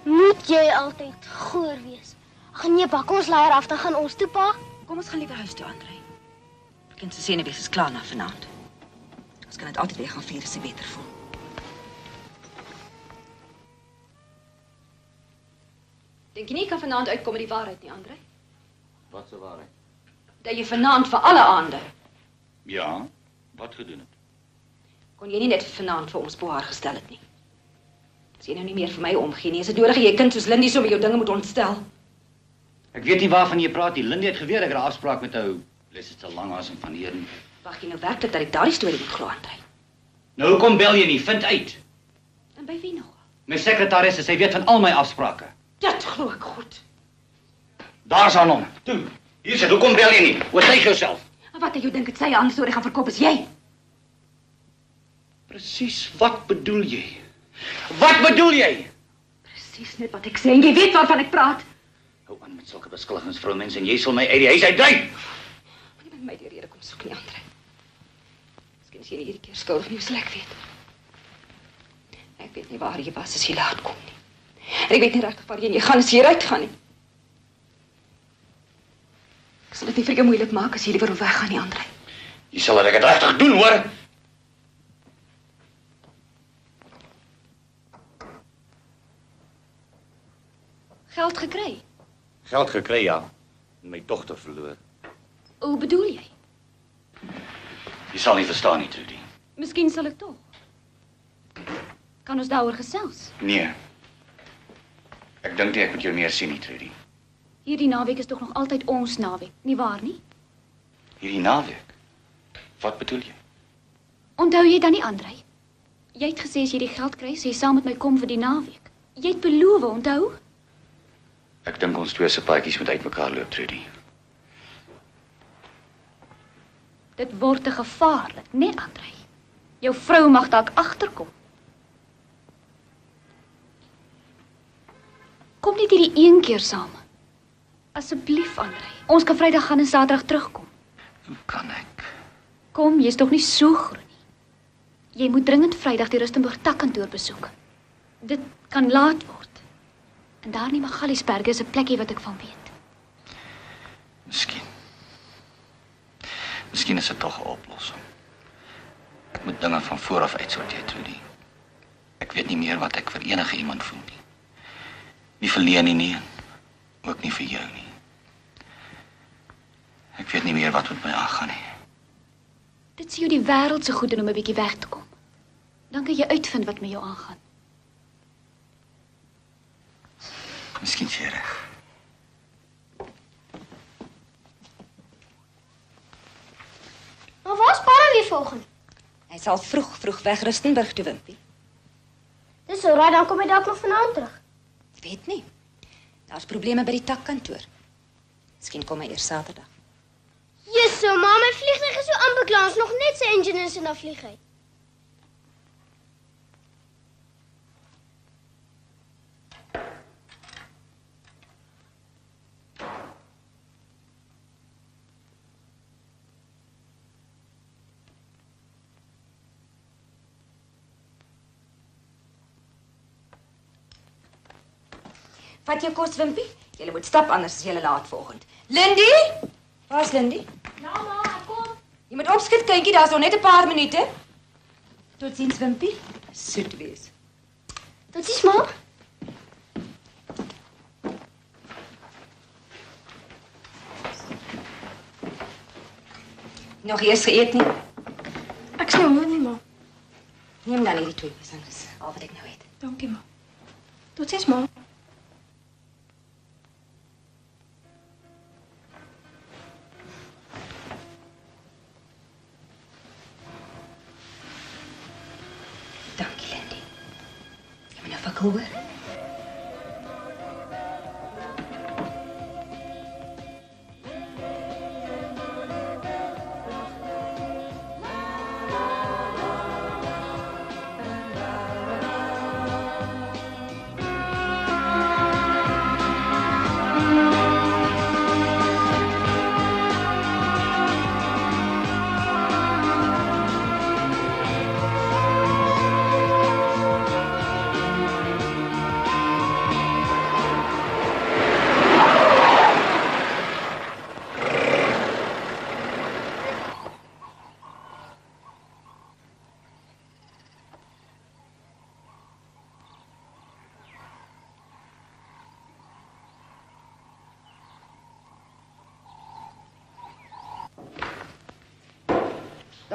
S2: Moet jy altyd goor wees? Ag nee, pa, kom ons laai haar af, dan gaan ons toe, pa.
S7: Kom ons gaan liewer huis toe, Andrei. Kind se senuwees is klaar na vanaand. Ons kan dit altyd weer gaan vier as sy beter voel.
S10: Dink jy nie kan vanaand uitkom met die waarheid nie, Andrei?
S9: Wat se waarheid?
S10: Dat jy vanaand vir alle aande
S9: Ja, wat gedoen het?
S7: kon jy nie net vanaand vir ons bewaar gestel het nie. As jy nou nie meer vir my omgee nie, is dit nodig jy 'n kind soos Lindy so met jou dinge moet ontstel.
S9: Ek weet nie waarvan jy praat nie. Lindy het geweet ek het 'n afspraak met hou. Lees dit te Langhuis en van Heerden.
S7: Wag jy nou werklik dat ek daardie storie moet glo, Andrei?
S9: Nou hoekom bel jy nie? Vind uit.
S7: En by wie nog?
S9: My sekretaris, sy weet van al my afsprake.
S7: Dit glo ek goed.
S9: Daar's aan hom. Toe. Hier sit, hoekom bel jy nie? Oortuig jouself.
S7: En wat het jy dink dit sy aan storie gaan verkoop is jy?
S9: Presies, wat bedoel jy? Wat bedoel jy?
S7: Presies net wat ek sê en jy weet waarvan ek praat.
S9: Hou aan met sulke beskuldigings, vroumense, en jy sal my uit die huis uitdryf.
S7: Moenie met my die rede kom soek nie, Andre. Miskien is jy nie hierdie keer skuldig nie, sal ek weet. Ek weet nie waar jy was as jy laat kom nie. En ek weet nie regtig waar jy gaan as jy uitgaan nie. Ek sal dit nie vir jou moeilik maak as jy liewer wil weggaan nie, Andre.
S9: Jy sal dit regtig doen, hoor?
S10: Geld gekry?
S9: Geld gekry, ja. En my dogter verloor.
S10: Hoe bedoel jy?
S9: Jy sal nie verstaan nie, Trudy.
S10: Miskien sal ek tog. Kan ons daaroor gesels?
S9: Nee. Ek dink nie ek moet jou meer sien nie, Trudy.
S10: Hierdie naweek is tog nog altyd ons naweek, nie waar nie?
S9: Hierdie naweek? Wat bedoel jy?
S10: Onthou jy dan nie, Andrei? Jy het gesê as jy die geld kry, sê jy saam met my kom vir die naweek. Jy het beloof, onthou?
S9: Ek dink ons twee se paadjies moet uitmekaar loop, Trudy.
S10: Dit word te gevaarlik, né, Andrei? Jou vrou mag dalk agterkom. Kom net hierdie een keer saam. Asseblief, Andrei. Ons kan Vrydag gaan en Saterdag terugkom.
S9: Hoe kan ek?
S10: Kom, jy's tog nie so groot nie. Jy moet dringend Vrydag die Rustenburg takkantoor besoek. Dit kan laat word. En daar in Magaliesberge is 'n plekkie wat ek van weet.
S9: Miskien is dit tog 'n oplossing. Ek moet dinge van voor af uitsorteer, Trudy. Ek weet nie meer wat ek vir enige iemand voel nie. Nie vir Leonie nie, ook nie vir jou nie. Ek weet nie meer wat met my aangaan nie.
S10: Dit is jou die wêreld se goed doen om 'n bietjie weg te kom. Dan kan jy uitvind wat met jou aangaan.
S9: Miskien is jy reg.
S2: Maar waar is Para weer volgende?
S7: Hy sal vroeg weg Rustenburg toe, Wimpie.
S2: Dis so raai, dan kom hy dalk nog vanaand terug.
S7: Weet nie. Daar's probleme by die takkantoor. Miskien kom hy eers Saterdag.
S2: Jesso, ma, my vliegtuig is so aanbeklaar, ons nog net sy engine is en dan vlieg hy.
S7: Vat jou kos, Wimpie. Julle moet stap anders as julle laat vanoggend. Lindy? Waar's Lindy?
S2: Ja, ma, ek kom.
S7: Jy moet opskiet, kindjie, daar's nog net 'n paar minute. Totsiens, Wimpie. Soet wees.
S2: Totsiens, ma.
S7: Nog eers geëet nie?
S3: Ek sien hom nie, ma.
S7: Neem dan hierdie twee besangers, al wat ek nou het.
S3: Dankie, ma. Totsiens, ma.
S7: Dankie, Lindy. Jy moet nou vir hoor.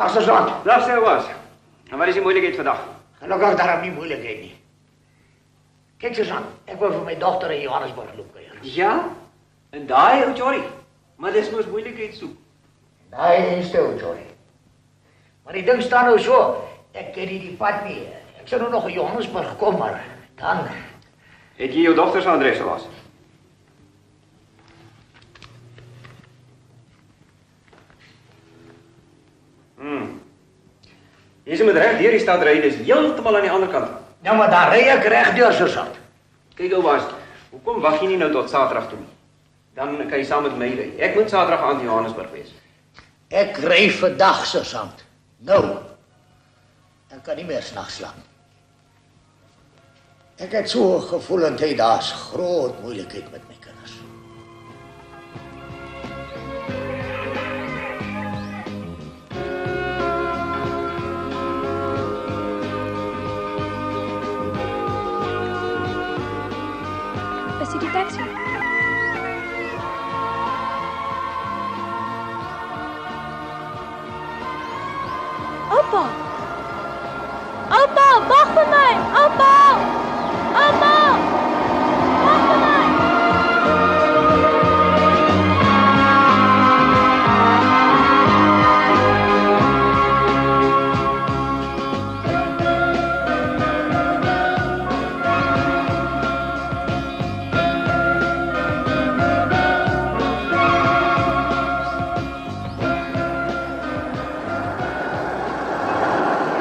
S4: Dag, sergeant.
S15: Dag, sê was. En wat is die moeilikheid vandag?
S4: Gelukkig daarom nie moeilikheid nie. Kyk, sergeant, ek wil vir my dogter in Johannesburg loop kuier.
S15: Ja? En daai ou Jory. Maar dis mos moeilikheid soek.
S4: Daai is stil, Jory. Maar die ding staan nou so, ek ken nie die pad nie. Ek sou nou nog in Johannesburg kom, maar dan...
S15: Het jy jou dogter se adres was? Jy moet reg deur die stad ry, dis heeltemal aan die ander kant.
S16: Nou maar daar ry ek reg deur sergeant.
S15: Kyk ou baas, hoekom wag jy nie nou tot Saterdag toe nie? Dan kan jy saam met my ry. Ek moet Saterdag aan Johannesburg wees.
S16: Ek ry vandag sergeant. Nou. Ek kan nie meer s'nags slaap. Ek het so 'n gevoelendheid daar's groot moeilikheid met my kinders.
S3: Is dit die taxi? Oupa! Oupa, wag vir my! Oupa! Oupa! Wag vir my!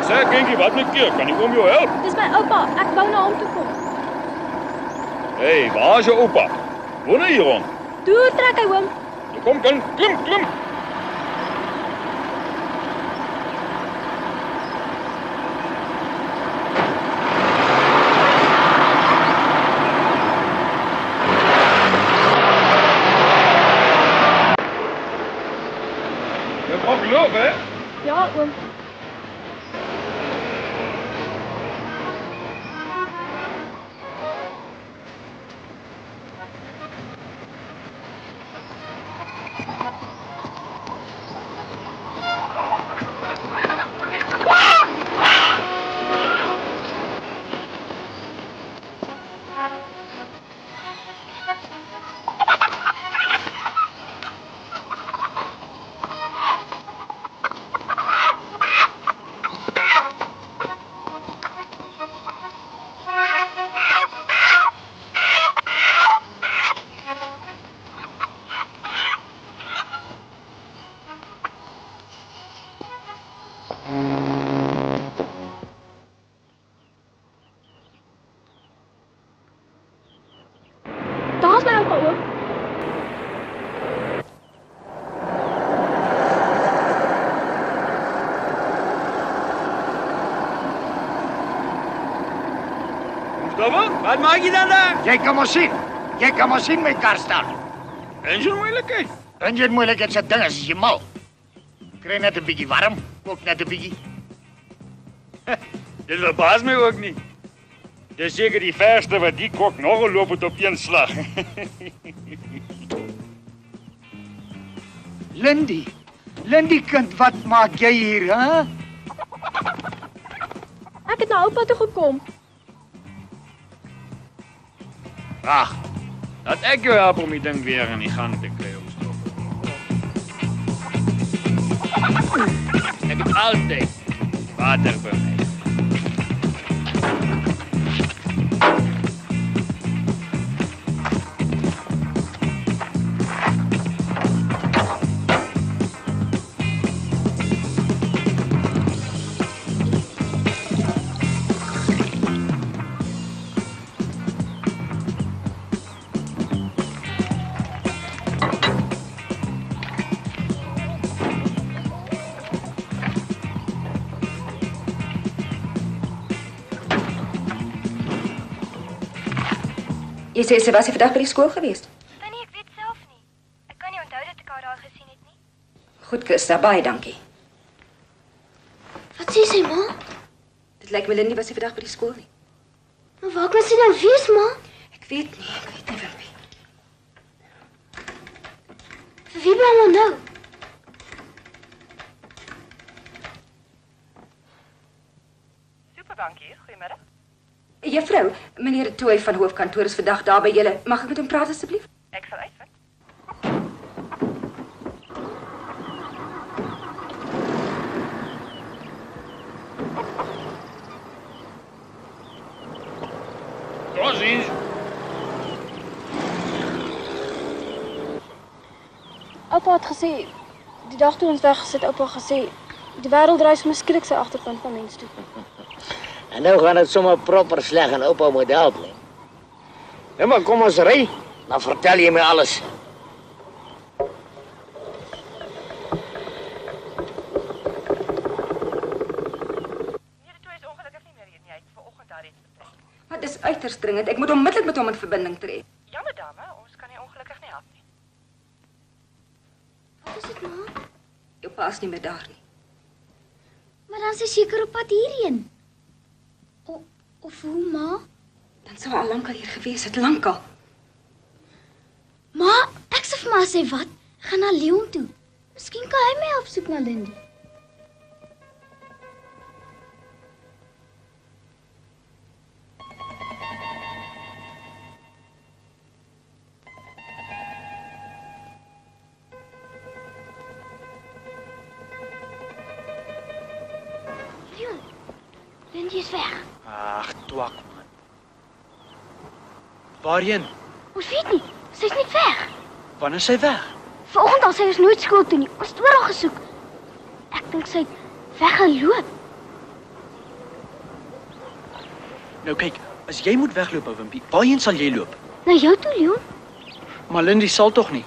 S17: Sê kindjie, wat met keer? Kan ek oom jou help?
S3: Dis my oupa. Ek wou na hom toe kom.
S17: Hey, waar is jou oupa? Woon hy hier rond?
S3: Toe trek hy oom.
S17: Kom, klim. Jy mag loop, hè?
S3: Ja, oom. Daar's my oupa oom.
S17: Wat maak jy dan daar?
S16: Jy kan maar sien. Jy kan maar sien my kar staan.
S17: Engine moeilikheid.
S16: Engine moeilikheid se ding is jy mal. Kry net 'n bietjie warm, kook net 'n bietjie.
S17: Dit verbaas my ook nie. Dis seker die verste wat die kok nog geloop het op een slag.
S16: Lindy kind, wat maak jy hier, hè?
S3: Ek het na oupa toe gekom.
S17: Ag, dat ek jou help om die ding weer in die gang te kry om stop. Ek het altyd water by my.
S7: Jy sê sy was nie vandag by die skool gewees.
S3: Nee, ek weet self nie. Ek kan nie onthou dat ek haar daar gesien het nie.
S7: Goed, Christa, baie dankie.
S2: Wat sê sy, ma?
S7: Dit lyk my Lindy was nie vandag by die skool nie.
S2: Maar waar kan sy dan wees, ma?
S7: Ek weet nie vir wie.
S2: Vir wie bly maar nou?
S11: Super, dankie. Goeiemiddag.
S7: Juffrou, meneer Tooi van hoofkantoor is vandag daar by julle. Mag ek met hom praat asseblief?
S11: Ek sal uitvind.
S17: Totsiens.
S3: Oupa het gesê, die dag toe ons weggesit, oupa gesê, Die wêreld reis my skielik sy agterkant van mens toe.
S16: En nou gaan dit sommer proper sleg en oupa moet help, nee. Nou maar kom ons ry, dan vertel jy my alles.
S7: Maar dis uiters dringend. Ek moet onmiddellik met hom in verbinding tree.
S11: Jammer dame, ons kan nie ongelukkig nie help nie.
S2: Wat is dit, ma?
S7: Jou pa is nie meer daar nie.
S2: Maar dan is hy seker op pad hierheen. Of hoe, ma?
S7: Dan sou hy al lankal hier gewees het, lankal.
S2: Ma, ek sê vir ma sê wat? Gaan na Leon toe. Miskien kan hy my help soek na Lindy. Leon, Lindy is weg.
S5: Ag, twak man. Waarheen?
S2: Ons weet nie, sy's net weg.
S5: Wanneer is sy weg?
S2: Vanoggend al sy is nooit skool toe nie. Ons het oral gesoek. Ek dink sy het weggeloop.
S5: Nou kyk, as jy moet wegloop, ou Wimpie, waarheen sal jy loop?
S2: Na jou toe, Leon.
S5: Maar Lindy sal tog nie.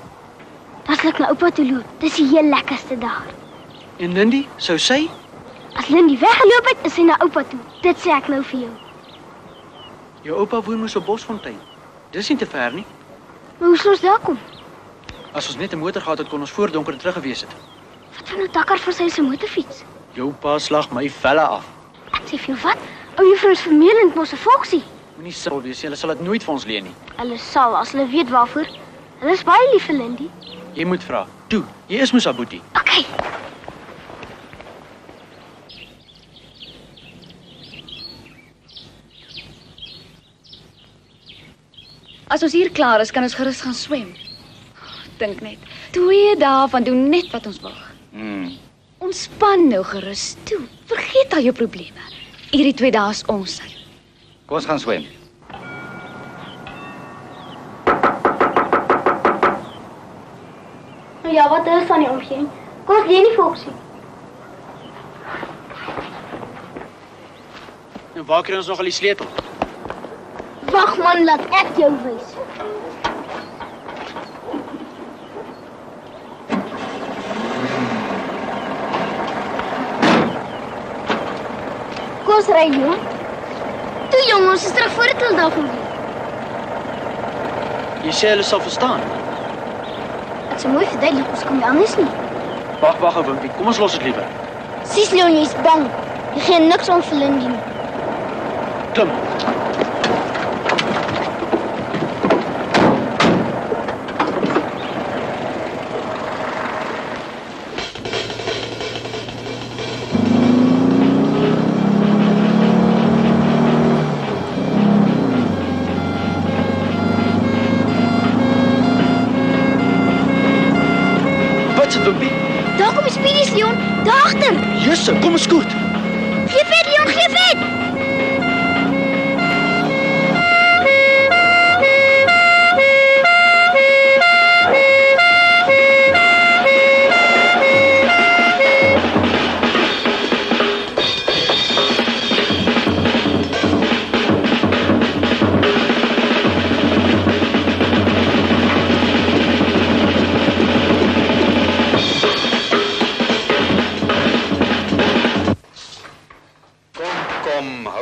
S2: Dan sal ek na oupa toe loop. Dis die heel lekkerste daar.
S5: En Lindy, sou sy?
S2: As Lindy weggeloop het, is sy na oupa toe. Dit sê ek nou vir jou.
S5: Jou oupa woon mos op Bosfontein. Dis nie te ver nie.
S2: Maar hoe sal ons daar kom?
S5: As ons net 'n motor gehad het, kon ons voor donker terug gewees het.
S2: Wat van nou takker vir sy se motorfiets?
S5: Jou pa slag my velle af.
S2: Ek sê vir jou wat? Ou juffrou is vermelend mos 'n volksie.
S5: Moenie sal wees, hulle sal dit nooit vir ons leen nie.
S2: Hulle sal as hulle weet waarvoor. Hulle is baie lief vir Lindy.
S5: Jy moet vra. Toe, jy is mos haar boetie.
S2: Okay.
S10: As ons hier klaar is, kan ons gerus gaan swem. Dink net, 2 dae van doen net wat ons wil. Ontspan nou gerus toe. Vergeet al jou probleme. Hierdie 2 dae is ons sy.
S9: Kom ons gaan swem.
S2: Nou ja, wat is van die omgewing? Kom ons leen die volksie.
S5: En waar kry ons nog al die sleutel?
S2: Wag man, laat ek jou wys. Kom ons ry, Leon. Toe jong, ons is terug voor dit hulle daarvan weet.
S5: Jy sê hulle sal verstaan.
S2: Ek sê mooi verduidelik, ons kan nie anders nie.
S5: Wag, ou Wimpie, kom ons los dit liewer.
S2: Sies Leon, jy is bang. Jy gee niks om vir Lindy nie.
S5: Klim.
S2: Daar kom die speedies, Leon. Daar agter.
S5: Jesse, kom ons skoot.
S2: Gee vet, Leon, gee vet.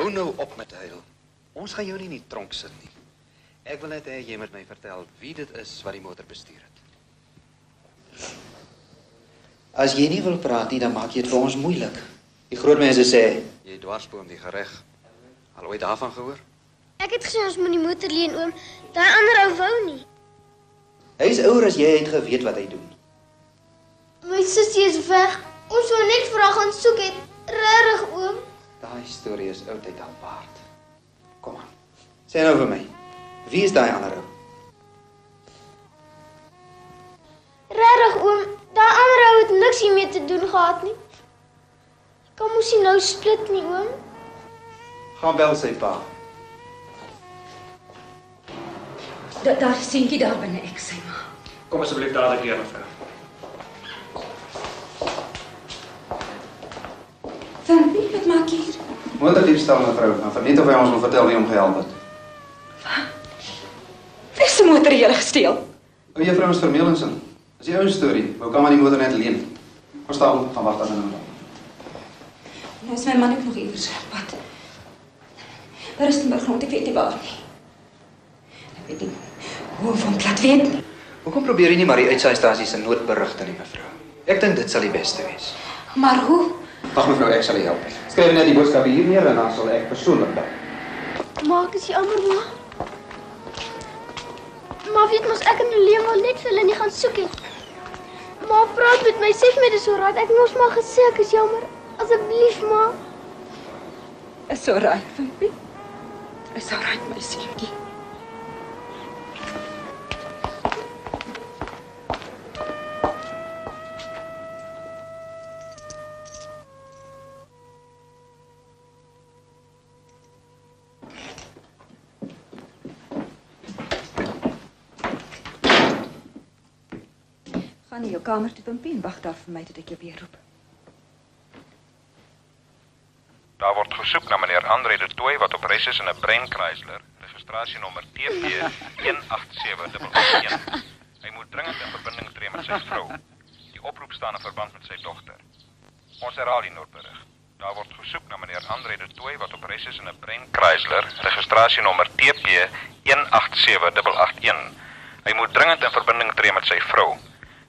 S15: Hou nou op met huil. Ons gaan jou nie in die tronk sit nie. Ek wil net hê jy moet my vertel wie dit is wat die motor bestuur het.
S18: As jy nie wil praat nie, dan maak jy dit vir ons moeilik. Die groot mense sê,
S15: jy dwarsboom die gereg. Al ooit daarvan gehoor?
S2: Ek het gesê ons moet die motor leen, oom. Daai ander ou wou nie.
S18: Hy is ouer as jy, het geweet wat hy doen.
S2: My sussie is weg. Ons wou net vir haar gaan soek het. Regtig, oom.
S18: Daai storie is oudheid al waard. Kom aan. Sê nou vir my, wie is daai ander ou?
S2: Regtig, oom. Daai ander ou het niks hiermee te doen gehad nie. Ek kan mos nie nou split nie, oom.
S18: Gaan bel sy pa.
S7: Daar is seentjie daar binne, ek sê maar.
S5: Kom asseblief dadelik hier, mevrou.
S7: Wimpie, wat maak jy hier?
S18: Motordiefstal, mevrou. Maar verniet of hy ons wil vertel wie hom gehelp het.
S7: Wie se motor het julle gesteel?
S18: O, juffrou ons Vermeulensin. Dis die ou storie. Hoe kan maar die motor net leen? Verstaan, gaan wag dan nou.
S7: Nou is my man ook nog iewers op pad. By Rustenburg grond, ek weet nie waar nie. Ek weet nie hoe van plat weet nie.
S15: Hoekom probeer jy nie maar die uitsaaistasie se noodberigte nie, mevrou? Ek dink dit sal die beste wees.
S7: Maar hoe?
S18: Wag mevrou, ek sal u help. Skryf net die boodskap hier neer en dan sal ek persoonlik bel.
S2: Maak is jammer, ma. Maar weet mos ek en Leon wil net vir hulle nie gaan soek het. Ma praat met my, sê vir my dis so raad. Ek mos maar gesê ek is jammer. Asseblief, ma.
S7: Is so raai, Wimpie. Is so raai, my seentjie. Gaan in jou kamer toe, Wimpie, en wag daar vir my tot ek jou weer roep.
S4: Daar word gesoek na meneer André de Tooy wat op reis is in 'n Brein Chrysler, registrasienommer TP 18711. Hy moet dringend in verbinding tree met sy vrou. Die oproep staan in verband met sy dogter. Ons herhaal die noodberig. Daar word gesoek na meneer André de Tooy wat op reis is in 'n Brein Chrysler, registrasienommer TP 18711. Hy moet dringend in verbinding tree met sy vrou.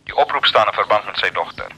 S4: Die oproep staan in verband met sy dogter.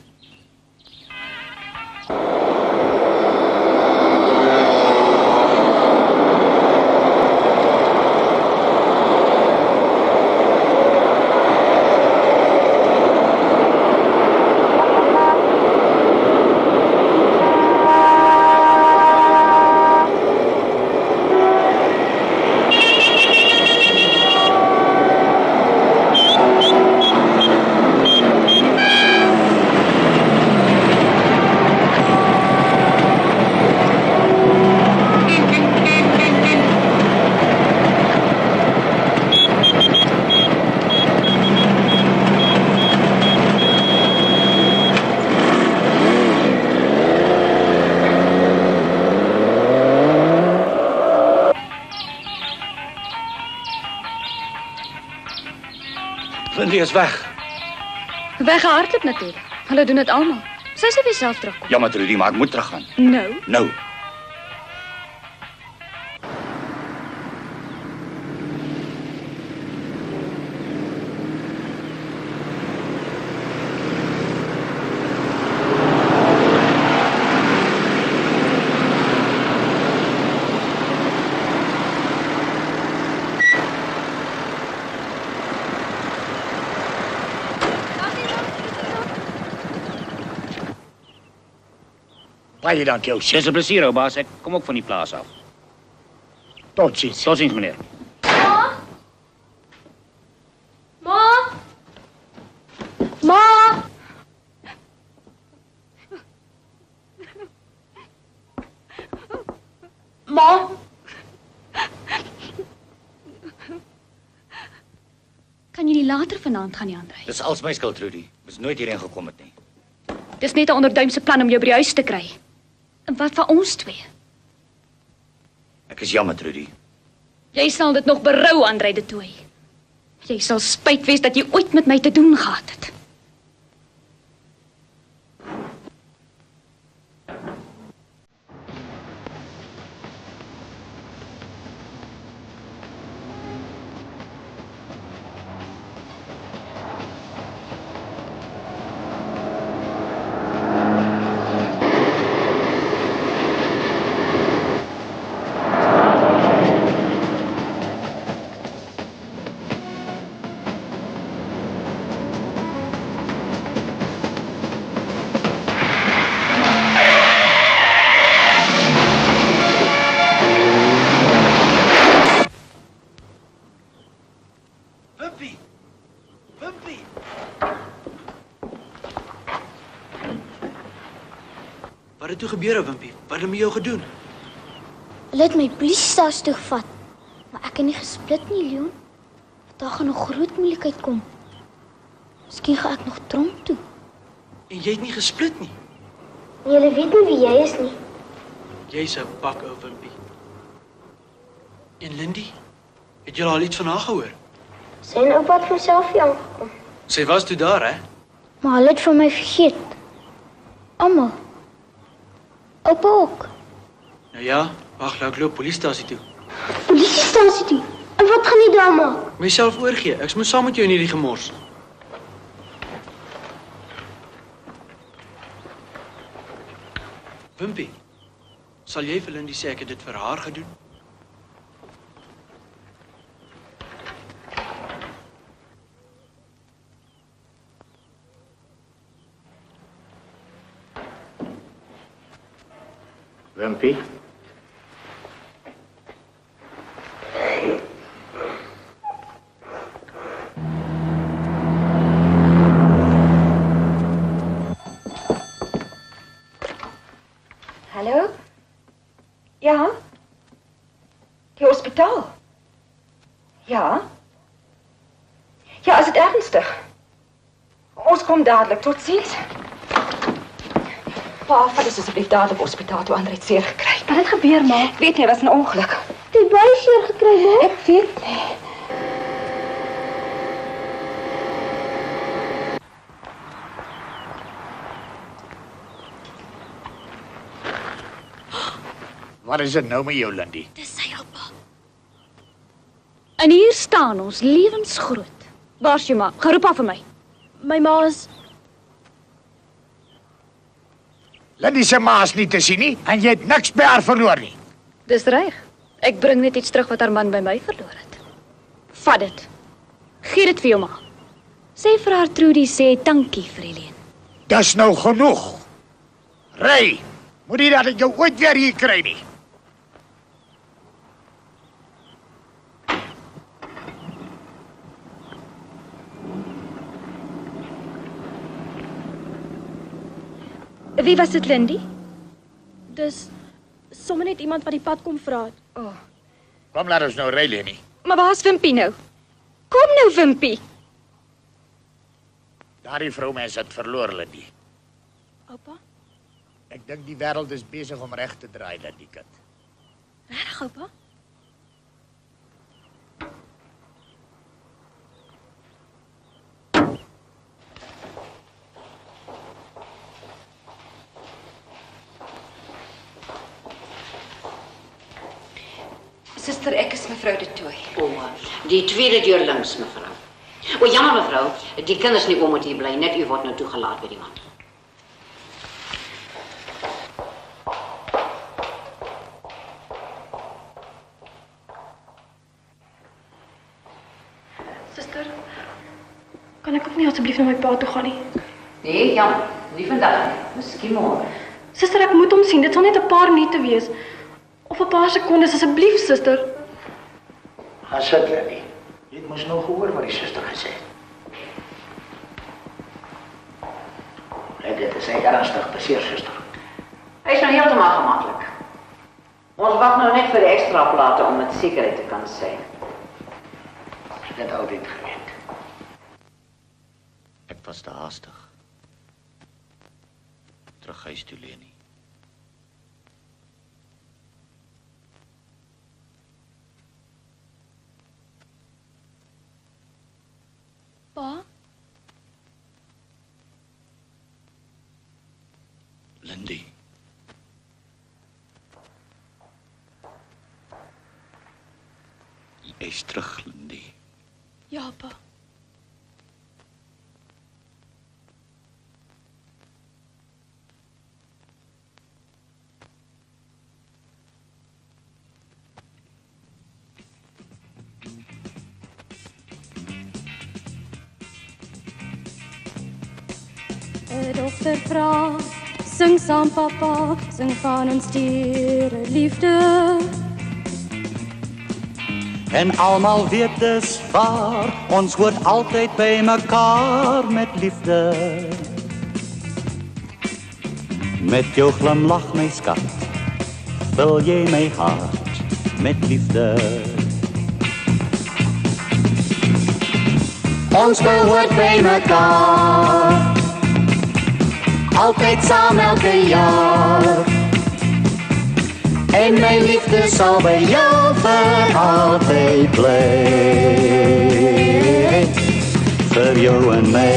S9: Lindy is weg.
S10: Weggehardloop natuurlik. Hulle doen dit almal. Sy sê weer self terugkom.
S9: Jammer, Trudy, maar ek moet teruggaan.
S10: Nou.
S9: Nou.
S16: Baie dankie, ou.
S19: Dis 'n plesier, ou baas. Ek kom ook van die plaas af.
S16: Totsiens.
S19: Totsiens, meneer.
S2: Ma! Ma! Ma!
S10: Kan jy nie later vanaand gaan nie, André?
S9: Dis als my skuld, Trudy. Ons nooit hierheen gekom het nie.
S10: Dis net 'n onderduimse plan om jou by die huis te kry. En wat van ons twee?
S9: Ek is jammer, Trudy.
S10: Jy sal dit nog berou, André de Tooy. Jy sal spyt wees dat jy ooit met my te doen gehad het.
S5: Wat het toe gebeur, Wimpie? Wat het met jou gedoen?
S2: Hulle het my polisiestasie toe gevat. Maar ek het nie gesplit nie, Leon. Daar gaan nog groot moeilikheid kom. Miskien gaan ek nog tronk toe.
S5: En jy het nie gesplit nie.
S2: Nee, hulle weet nie wie jy is nie.
S5: Jy's 'n pak ou wimpie. En Lindy, het jy al iets van haar gehoor?
S2: Sy en oupa het vanself hier aangekom.
S5: Sy was toe daar, hè?
S2: Maar hulle het van my vergeet. Almal. Oupa ook.
S5: Nou ja, wag, laat ek loop polisiestasie toe.
S2: Polisiestasie toe. En wat gaan jy daar maak?
S5: Myself oorgee. Ek moet saam met jou in hierdie gemors. Wimpie, sal jy vir Lindy sê ek het dit vir haar gedoen?
S16: Wimpie?
S7: Hallo? Ja? Die hospitaal? Ja? Ja, is dit ernstig? Ons kom dadelik, tot ziens. Pa, vat is asseblief dadelik hospitaal toe André het seer gekry.
S3: Wat het gebeur, ma?
S7: Ek weet nie, was 'n ongeluk.
S2: Het jy baie seer gekry, ma?
S7: Ek weet nie.
S16: Wat is dit nou met jou, Lindy?
S10: Dis sy oupa. En hier staan ons, lewensgroot. Waar's jou ma? Geroep haar vir my.
S3: My ma is...
S16: Lindy se ma is nie te sien nie en jy het niks by haar verloor nie.
S10: Dis reg. Ek bring net iets terug wat haar man by my verloor het. Vat dit. Gee dit vir jou ma. Sê vir haar Trudy sê dankie vir die leen.
S16: Dis nou genoeg. Ry, moet nie dat ek jou ooit weer hier kry nie.
S3: Wie was dit, Lindy? Dis sommer net iemand wat die pad kom vra het.
S7: Oh.
S16: Kom, laat ons nou ry, Leni.
S7: Maar waar's Wimpie nou? Kom nou, Wimpie.
S16: Daardie vroumens het verloor, Lindy.
S3: Oupa?
S16: Ek dink die wêreld is besig om reg te draai, Lindy kind.
S3: Reg, oupa?
S7: Suster, ek is mevrou De Tooy.
S20: O, die tweede deur links, mevrou. O, jammer mevrou, die kinders nie moet hier bly, net u word nou toegelaat by die man.
S3: Suster, kan ek ook nie asseblief na my pa toe gaan nie?
S20: Nee, jammer, nie vandag nie, miskien môre.
S3: Suster, ek moet hom sien, dit sal net 'n paar minute wees. Of 'n paar sekondes, asseblief, suster.
S16: Gaan sit, Lindy. Jy het mos nou gehoor wat die suster gesê het. Dit is ernstig beseer, suster.
S20: Hy is nou heeltemal gemaklik. Ons wag nou net vir die ekstra plate om met sekerheid te kan sê.
S16: Ek het altyd geweet.
S9: Ek was te haastig. Terug huis toe, Leni.
S3: Pa?
S9: Lindy. Jy's terug, Lindy.
S3: Ja, pa.
S13: Dokter vra, sing saam papa, sing van ons diere liefde.
S1: En almal weet dis waar, ons hoort altyd by mekaar met liefde. Met jou glimlach, my skat, vul jy my hart met liefde. Ons behoort by mekaar, altyd saam elke jaar. En my liefde sal by jou vir altyd bly. Vir jou en my